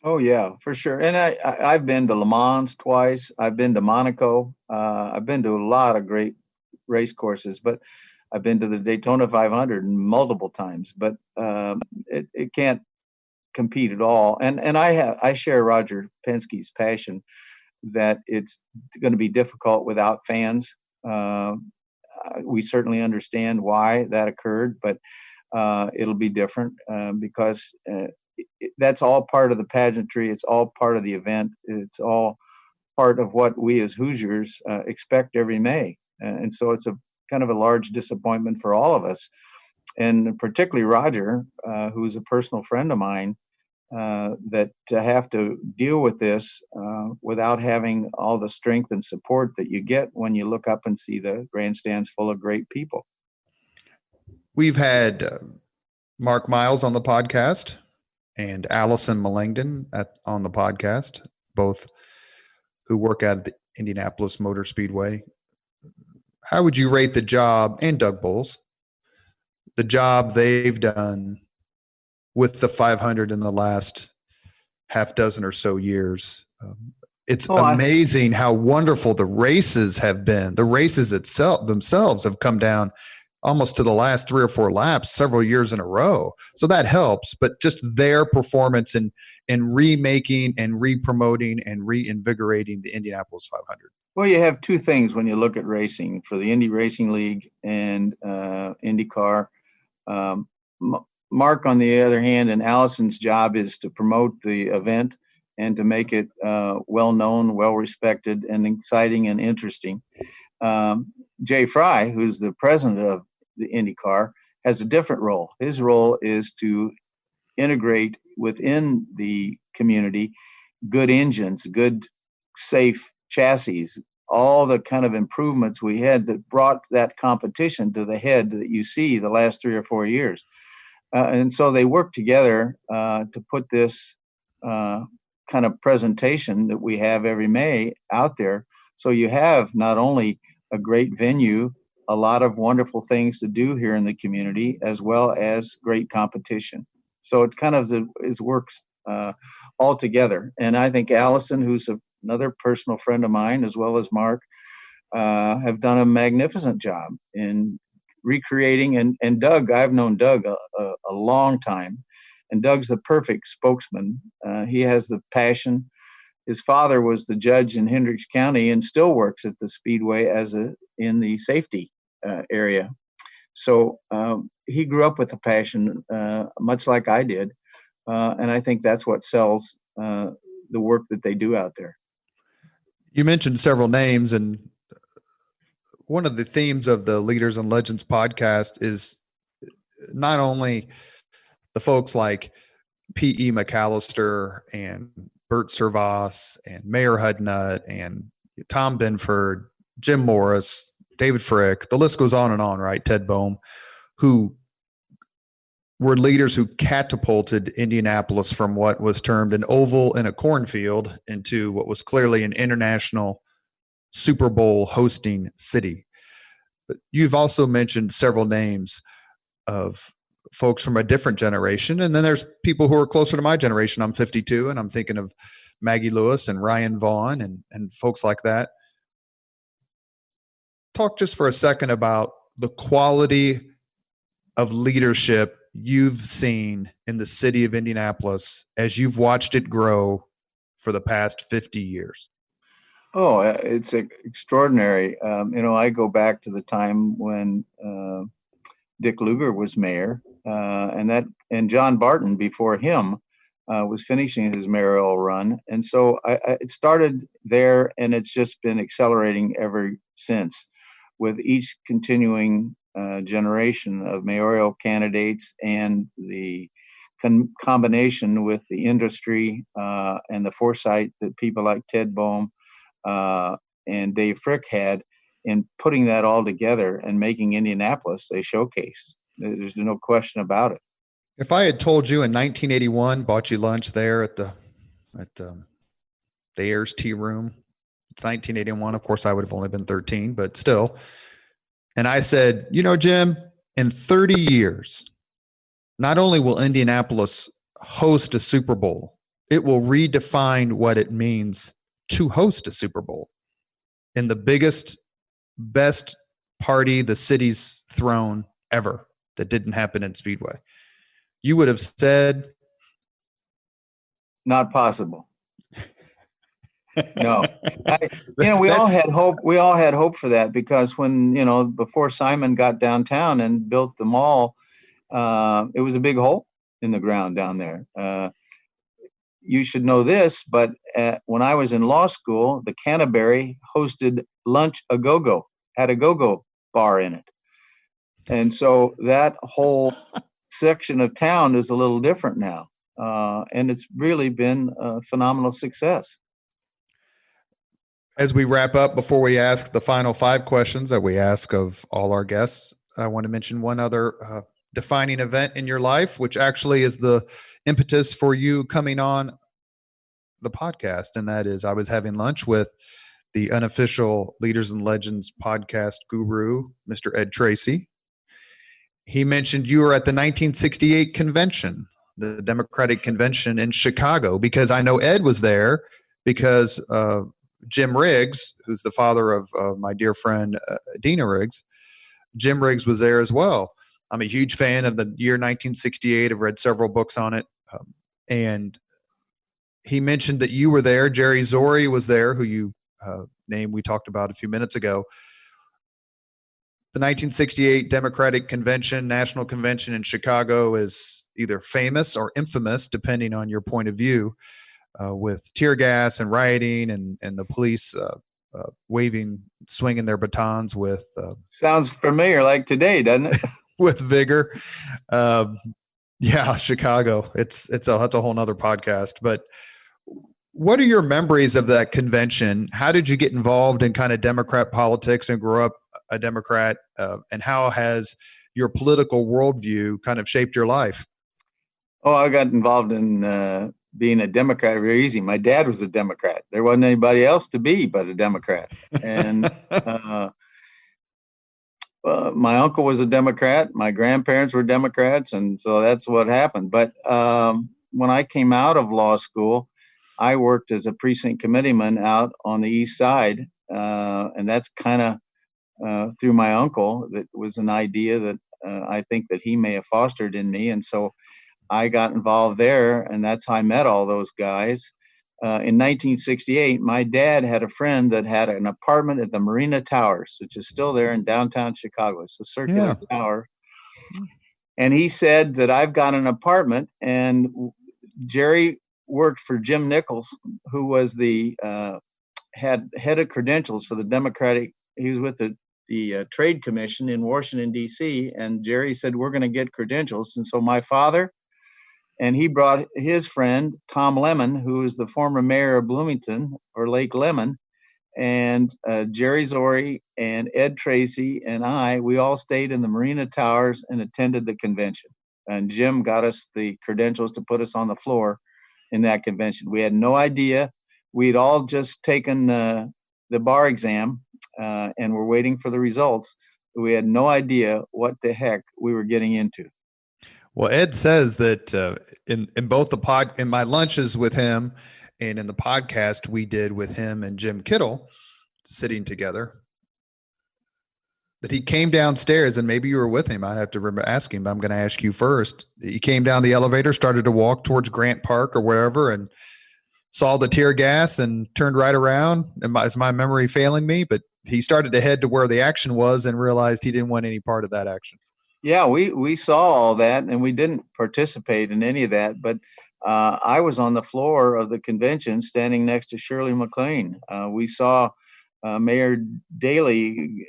Oh yeah, for sure. And I've been to Le Mans twice. I've been to Monaco. I've been to a lot of great race courses, but I've been to the Daytona 500 multiple times. But it can't compete at all. And I share Roger Penske's passion that it's going to be difficult without fans. We certainly understand why that occurred, but it'll be different because that's all part of the pageantry. It's all part of the event. It's all part of what we as Hoosiers expect every May. And so it's a kind of a large disappointment for all of us. And particularly Roger, who's a personal friend of mine, that to have to deal with this without having all the strength and support that you get when you look up and see the grandstands full of great people. We've had Mark Miles on the podcast and Allison Millington on the podcast, both who work at the Indianapolis Motor Speedway. How would you rate the job, and Doug Bowles, the job they've done with the 500 in the last half dozen or so years? It's amazing how wonderful the races have been. The races themselves have come down almost to the last 3 or 4 laps several years in a row. So that helps, but just their performance in remaking and re-promoting and reinvigorating the Indianapolis 500. Well, you have two things when you look at racing for the Indy Racing League and IndyCar. Mark, on the other hand, and Allison's job is to promote the event and to make it well-known, well-respected, and exciting and interesting. Jay Fry, who's the president of the IndyCar, has a different role. His role is to integrate within the community good engines, good, safe chassis, all the kind of improvements we had that brought that competition to the head that you see the last 3 or 4 years. And so they work together to put this kind of presentation that we have every May out there. So you have not only a great venue, a lot of wonderful things to do here in the community, as well as great competition. So it kind of works all together. And I think Allison, who's another personal friend of mine, as well as Mark, have done a magnificent job in recreating. And Doug, I've known Doug a long time, and Doug's the perfect spokesman. He has the passion. His father was the judge in Hendricks County and still works at the Speedway in the safety area. So he grew up with a passion, much like I did. And I think that's what sells the work that they do out there. You mentioned several names, and one of the themes of the Leaders and Legends podcast is not only the folks like P.E. McAllister and Bert Servas and Mayor Hudnut and Tom Benford, Jim Morris, David Frick, the list goes on and on, right? Ted Boehm, who were leaders who catapulted Indianapolis from what was termed an oval in a cornfield into what was clearly an international Super Bowl hosting city. But you've also mentioned several names of folks from a different generation. And then there's people who are closer to my generation. I'm 52, and I'm thinking of Maggie Lewis and Ryan Vaughn and folks like that. Talk just for a second about the quality of leadership you've seen in the city of Indianapolis as you've watched it grow for the past 50 years. Oh, it's extraordinary. I go back to the time when Dick Lugar was mayor, and John Barton before him was finishing his mayoral run. And so it started there, and it's just been accelerating ever since, with each continuing generation of mayoral candidates and the combination with the industry and the foresight that people like Ted Boehm and Dave Frick had in putting that all together and making Indianapolis a showcase. There's no question about it. If I had told you in 1981, bought you lunch there at the Ayers Tea Room, it's 1981. Of course, I would have only been 13, but still. And I said, Jim, in 30 years, not only will Indianapolis host a Super Bowl, it will redefine what it means to host a Super Bowl in the biggest, best party the city's thrown ever that didn't happen in Speedway. You would have said Not possible. No, we all That's had hope. We all had hope for that because when, before Simon got downtown and built the mall, it was a big hole in the ground down there. You should know this, but when I was in law school, the Canterbury hosted Lunch a Go-Go, had a go-go bar in it. And so that whole section of town is a little different now. And it's really been a phenomenal success. As we wrap up, before we ask the final 5 questions that we ask of all our guests, I want to mention one other defining event in your life, which actually is the impetus for you coming on the podcast. And that is, I was having lunch with the unofficial Leaders and Legends podcast guru, Mr. Ed Tracy. He mentioned you were at the 1968 convention, the Democratic convention in Chicago, because I know Ed was there because Jim Riggs, who's the father of my dear friend Dina Riggs, Jim Riggs was there as well. I'm a huge fan of the year 1968. I've read several books on it. And he mentioned that you were there. Jerry Zori was there, who you name we talked about a few minutes ago. The 1968 Democratic Convention, National Convention in Chicago is either famous or infamous, depending on your point of view, with tear gas and rioting and the police swinging their batons with. Sounds familiar, like today, doesn't it? With vigor. Yeah, Chicago. That's a whole nother podcast. But what are your memories of that convention? How did you get involved in kind of Democrat politics and grow up a Democrat? And how has your political worldview kind of shaped your life? Oh, I got involved in being a Democrat very easy. My dad was a Democrat. There wasn't anybody else to be but a Democrat. And my uncle was a Democrat. My grandparents were Democrats. And so that's what happened. But when I came out of law school, I worked as a precinct committeeman out on the east side. And that's kind of through my uncle. That was an idea that I think that he may have fostered in me. And so I got involved there, and that's how I met all those guys. In 1968, my dad had a friend that had an apartment at the Marina Towers, which is still there in downtown Chicago. It's a circular tower. And he said that I've got an apartment, and Jerry worked for Jim Nichols, who was the head of credentials for the Democratic. He was with the Trade Commission in Washington, D.C., and Jerry said, we're going to get credentials. And so my father, and he brought his friend, Tom Lemon, who is the former mayor of Bloomington, or Lake Lemon, and Jerry Zori and Ed Tracy and we all stayed in the Marina Towers and attended the convention. And Jim got us the credentials to put us on the floor in that convention. We had no idea. We'd all just taken the bar exam and were waiting for the results. We had no idea what the heck we were getting into. Well, Ed says that in both in my lunches with him and in the podcast we did with him and Jim Kittle sitting together, that he came downstairs, and maybe you were with him. I'd have to remember asking, but I'm going to ask you first. He came down the elevator, started to walk towards Grant Park or wherever, and saw the tear gas and turned right around. Is my memory failing me? But he started to head to where the action was and realized he didn't want any part of that action. Yeah, we saw all that, and we didn't participate in any of that. But I was on the floor of the convention standing next to Shirley MacLaine. We saw Mayor Daley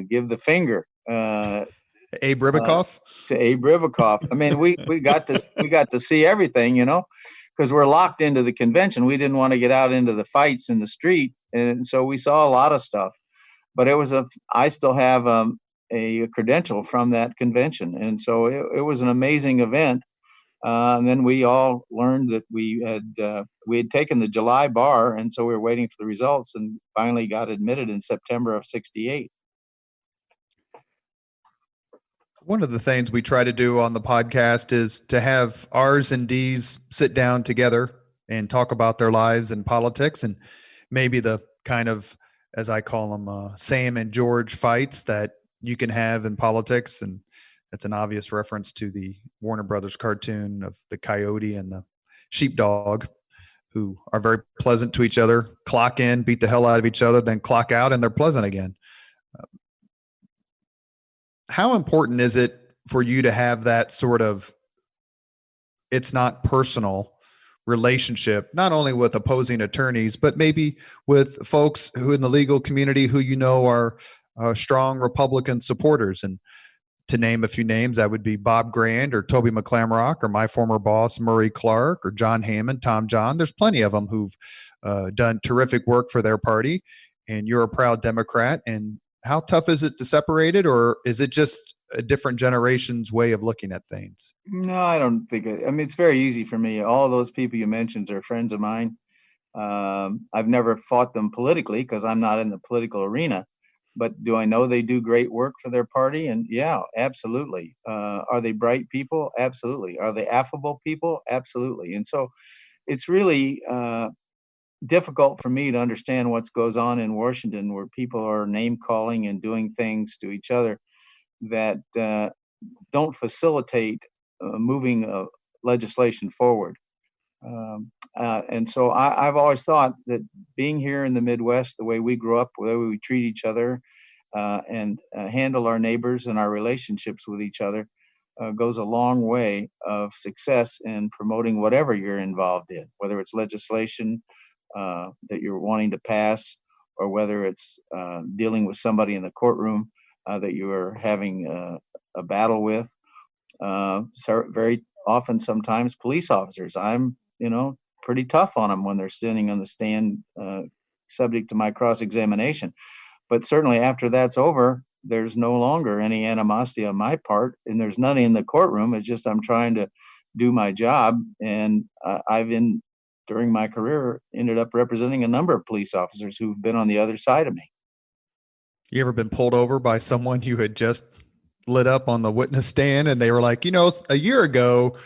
give the finger Abe Ribicoff to Abe Ribicoff. I mean, we got to see everything, because we're locked into the convention. We didn't want to get out into the fights in the street, and so we saw a lot of stuff. But I still have a credential from that convention, and so it was an amazing event. And then we all learned that we had taken the July bar, and so we were waiting for the results, and finally got admitted in September of '68. One of the things we try to do on the podcast is to have R's and D's sit down together and talk about their lives and politics, and maybe the kind of, as I call them, Sam and George fights that you can have in politics. And that's an obvious reference to the Warner Brothers cartoon of the coyote and the sheepdog. who are very pleasant to each other, clock in, beat the hell out of each other, then clock out, and they're pleasant again. How important is it for you to have that sort of, it's not personal relationship, not only with opposing attorneys, but maybe with folks who in the legal community who you know are strong Republican supporters? And to name a few names, that would be Bob Grand or Toby McClamrock or my former boss, Murray Clark, or John Hammond, Tom John. There's plenty of them who've done terrific work for their party, and you're a proud Democrat. And how tough is it to separate it, or is it just a different generation's way of looking at things? No, I don't think I mean, it's very easy for me. All those people you mentioned are friends of mine. I've never fought them politically because I'm not in the political arena. But do I know they do great work for their party? And yeah, absolutely. Are they bright people? Absolutely. Are they affable people? Absolutely. And so it's really difficult for me to understand what goes on in Washington, where people are name calling and doing things to each other that don't facilitate moving legislation forward. And so I've always thought that being here in the Midwest, the way we grew up, the way we treat each other and handle our neighbors and our relationships with each other goes a long way of success in promoting whatever you're involved in, whether it's legislation that you're wanting to pass, or whether it's dealing with somebody in the courtroom that you are having a battle with. So very often, sometimes police officers, I'm pretty tough on them when they're sitting on the stand, subject to my cross-examination. But certainly after that's over, there's no longer any animosity on my part, and there's none in the courtroom. It's just I'm trying to do my job, and during my career, ended up representing a number of police officers who've been on the other side of me. You ever been pulled over by someone you had just lit up on the witness stand and they were like, a year ago,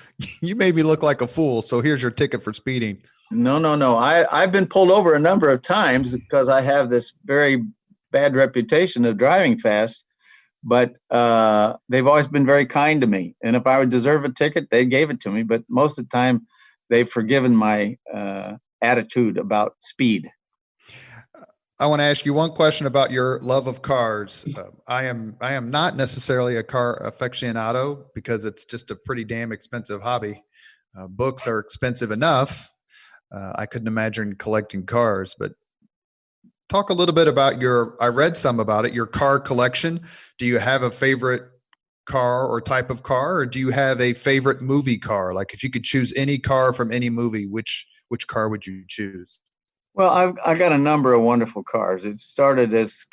you made me look like a fool, so here's your ticket for speeding? No. I've been pulled over a number of times because I have this very bad reputation of driving fast, but they've always been very kind to me. And if I would deserve a ticket, they gave it to me. But most of the time, they've forgiven my attitude about speed. I want to ask you one question about your love of cars. I am not necessarily a car aficionado because it's just a pretty damn expensive hobby. Books are expensive enough. I couldn't imagine collecting cars, but talk a little bit about I read some about it, your car collection. Do you have a favorite car or type of car, or do you have a favorite movie car? Like if you could choose any car from any movie, which car would you choose? Well, I've got a number of wonderful cars. It started as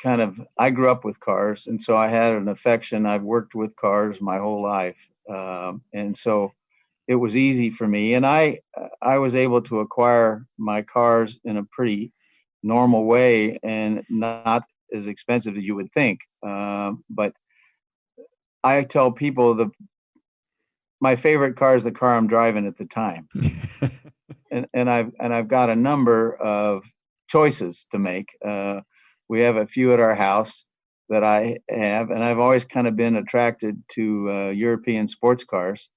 I grew up with cars, and so I had an affection. I've worked with cars my whole life, and so it was easy for me. And I was able to acquire my cars in a pretty normal way and not as expensive as you would think. But I tell people my favorite car is the car I'm driving at the time. And I've got a number of choices to make. We have a few at our house that I have, and I've always kind of been attracted to European sports cars.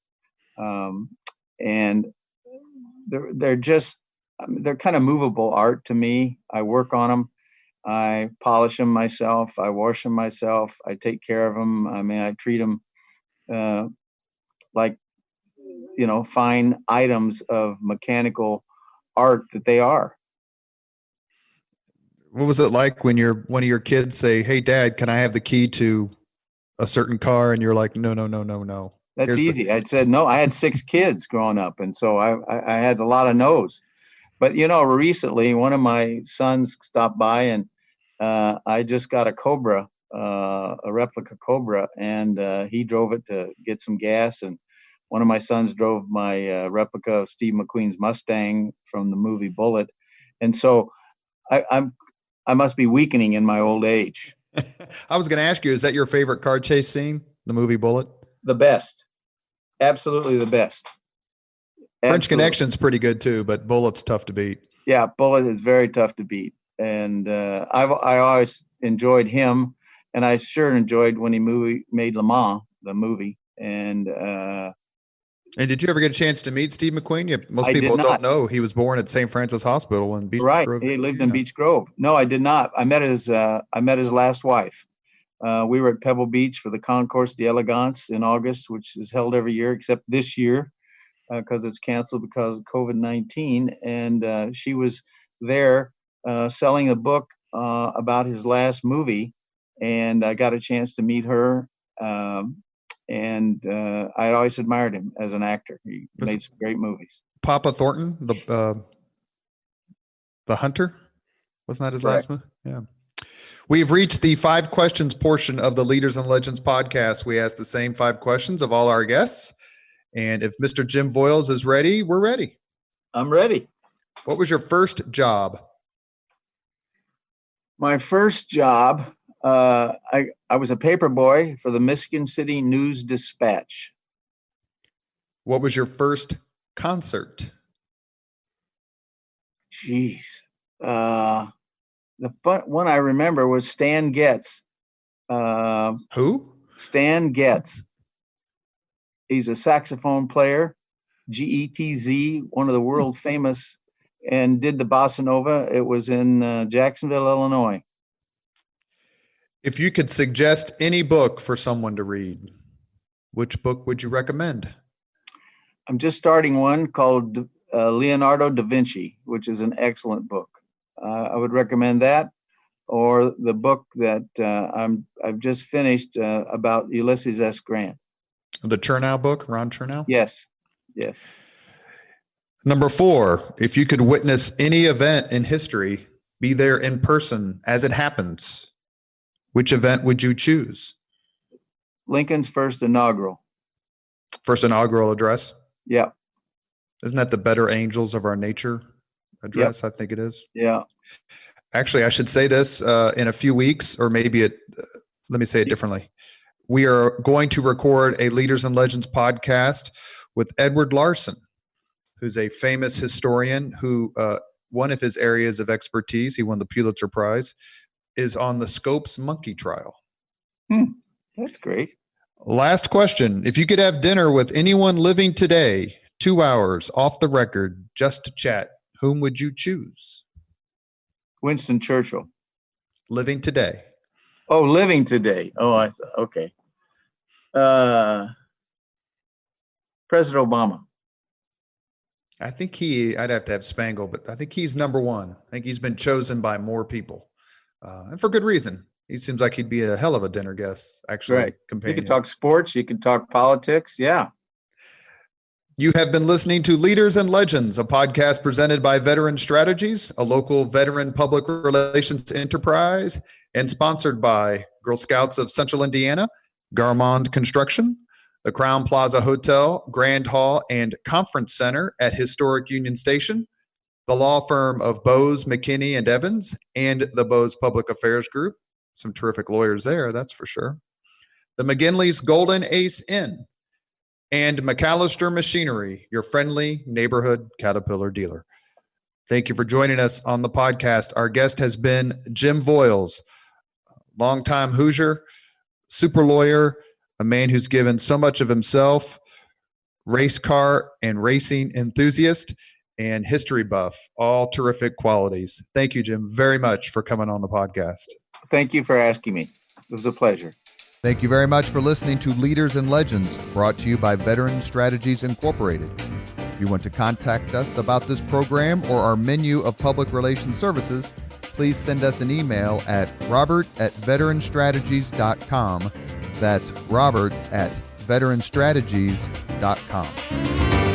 And they're kind of movable art to me. I work on them. I polish them myself. I wash them myself. I take care of them. I mean, I treat them like fine items of mechanical art that they are. What was it like when one of your kids say, "Hey, Dad, can I have the key to a certain car?" And you're like, "No." That's easy. I'd said no. I had 6 kids growing up, and so I had a lot of no's. But recently one of my sons stopped by, and I just got a Cobra, a replica Cobra, and he drove it to get some gas, and one of my sons drove my replica of Steve McQueen's Mustang from the movie Bullet. And so I must be weakening in my old age. I was going to ask you, is that your favorite car chase scene, the movie Bullet? The best. Absolutely the best. French Connection's pretty good too, but Bullet's tough to beat. Yeah, Bullet is very tough to beat. And I always enjoyed him, and I sure enjoyed when he made Le Mans, the movie. And And did you ever get a chance to meet Steve McQueen? Most I did people not. don't know he was born at St. Francis Hospital in Beach Right. Grove. He lived in Beach Grove. No, I did not. I met his last wife. We were at Pebble Beach for the Concours d'Elegance in August, which is held every year except this year because it's canceled because of COVID-19. And she was there selling a book about his last movie, and I got a chance to meet her. And I always admired him as an actor. He made some great movies. Papa Thornton, the Hunter, wasn't that his last movie? Yeah. We've reached the 5 questions portion of the Leaders and Legends podcast. We ask the same 5 questions of all our guests. And if Mr. Jim Voyles is ready, we're ready. I'm ready. What was your first job? My first job, I was a paper boy for the Michigan City News Dispatch. What was your first concert? Jeez. The one I remember was Stan Getz. Who? Stan Getz. He's a saxophone player, Getz, one of the world famous, and did the bossa nova. It was in Jacksonville, Illinois. If you could suggest any book for someone to read, which book would you recommend? I'm just starting one called Leonardo da Vinci, which is an excellent book. I would recommend that, or the book that I've just finished about Ulysses S. Grant. The Chernow book, Ron Chernow? Yes. Number 4, if you could witness any event in history, be there in person as it happens, which event would you choose? Lincoln's first inaugural. First inaugural address? Yeah. Isn't that the Better Angels of Our Nature address? Yep. I think it is. Yeah. Actually, I should say this in a few weeks, or maybe let me say it differently. We are going to record a Leaders and Legends podcast with Edward Larson, who's a famous historian who one of his areas of expertise, he won the Pulitzer Prize, is on the Scopes monkey trial. That's great. Last question. If you could have dinner with anyone living today, 2 hours off the record, just to chat, whom would you choose? Winston Churchill. Living today. Oh, living today. Oh, okay. President Obama. I think I'd have to have Spangle, but I think he's number 1. I think he's been chosen by more people. And for good reason. He seems like he'd be a hell of a dinner guest, actually. Right. You can talk sports. You can talk politics. Yeah. You have been listening to Leaders and Legends, a podcast presented by Veteran Strategies, a local veteran public relations enterprise, and sponsored by Girl Scouts of Central Indiana, Garmond Construction, the Crown Plaza Hotel, Grand Hall, and Conference Center at Historic Union Station, the law firm of Bose, McKinney, and Evans, and the Bose Public Affairs Group. Some terrific lawyers there, that's for sure. The McGinley's Golden Ace Inn, and McAllister Machinery, your friendly neighborhood Caterpillar dealer. Thank you for joining us on the podcast. Our guest has been Jim Voyles, longtime Hoosier, super lawyer, a man who's given so much of himself, race car and racing enthusiast, and history buff, all terrific qualities. Thank you, Jim, very much for coming on the podcast. Thank you for asking me. It was a pleasure. Thank you very much for listening to Leaders and Legends, brought to you by Veteran Strategies Incorporated. If you want to contact us about this program or our menu of public relations services, please send us an email at robert@veteranstrategies.com. That's robert@veteranstrategies.com.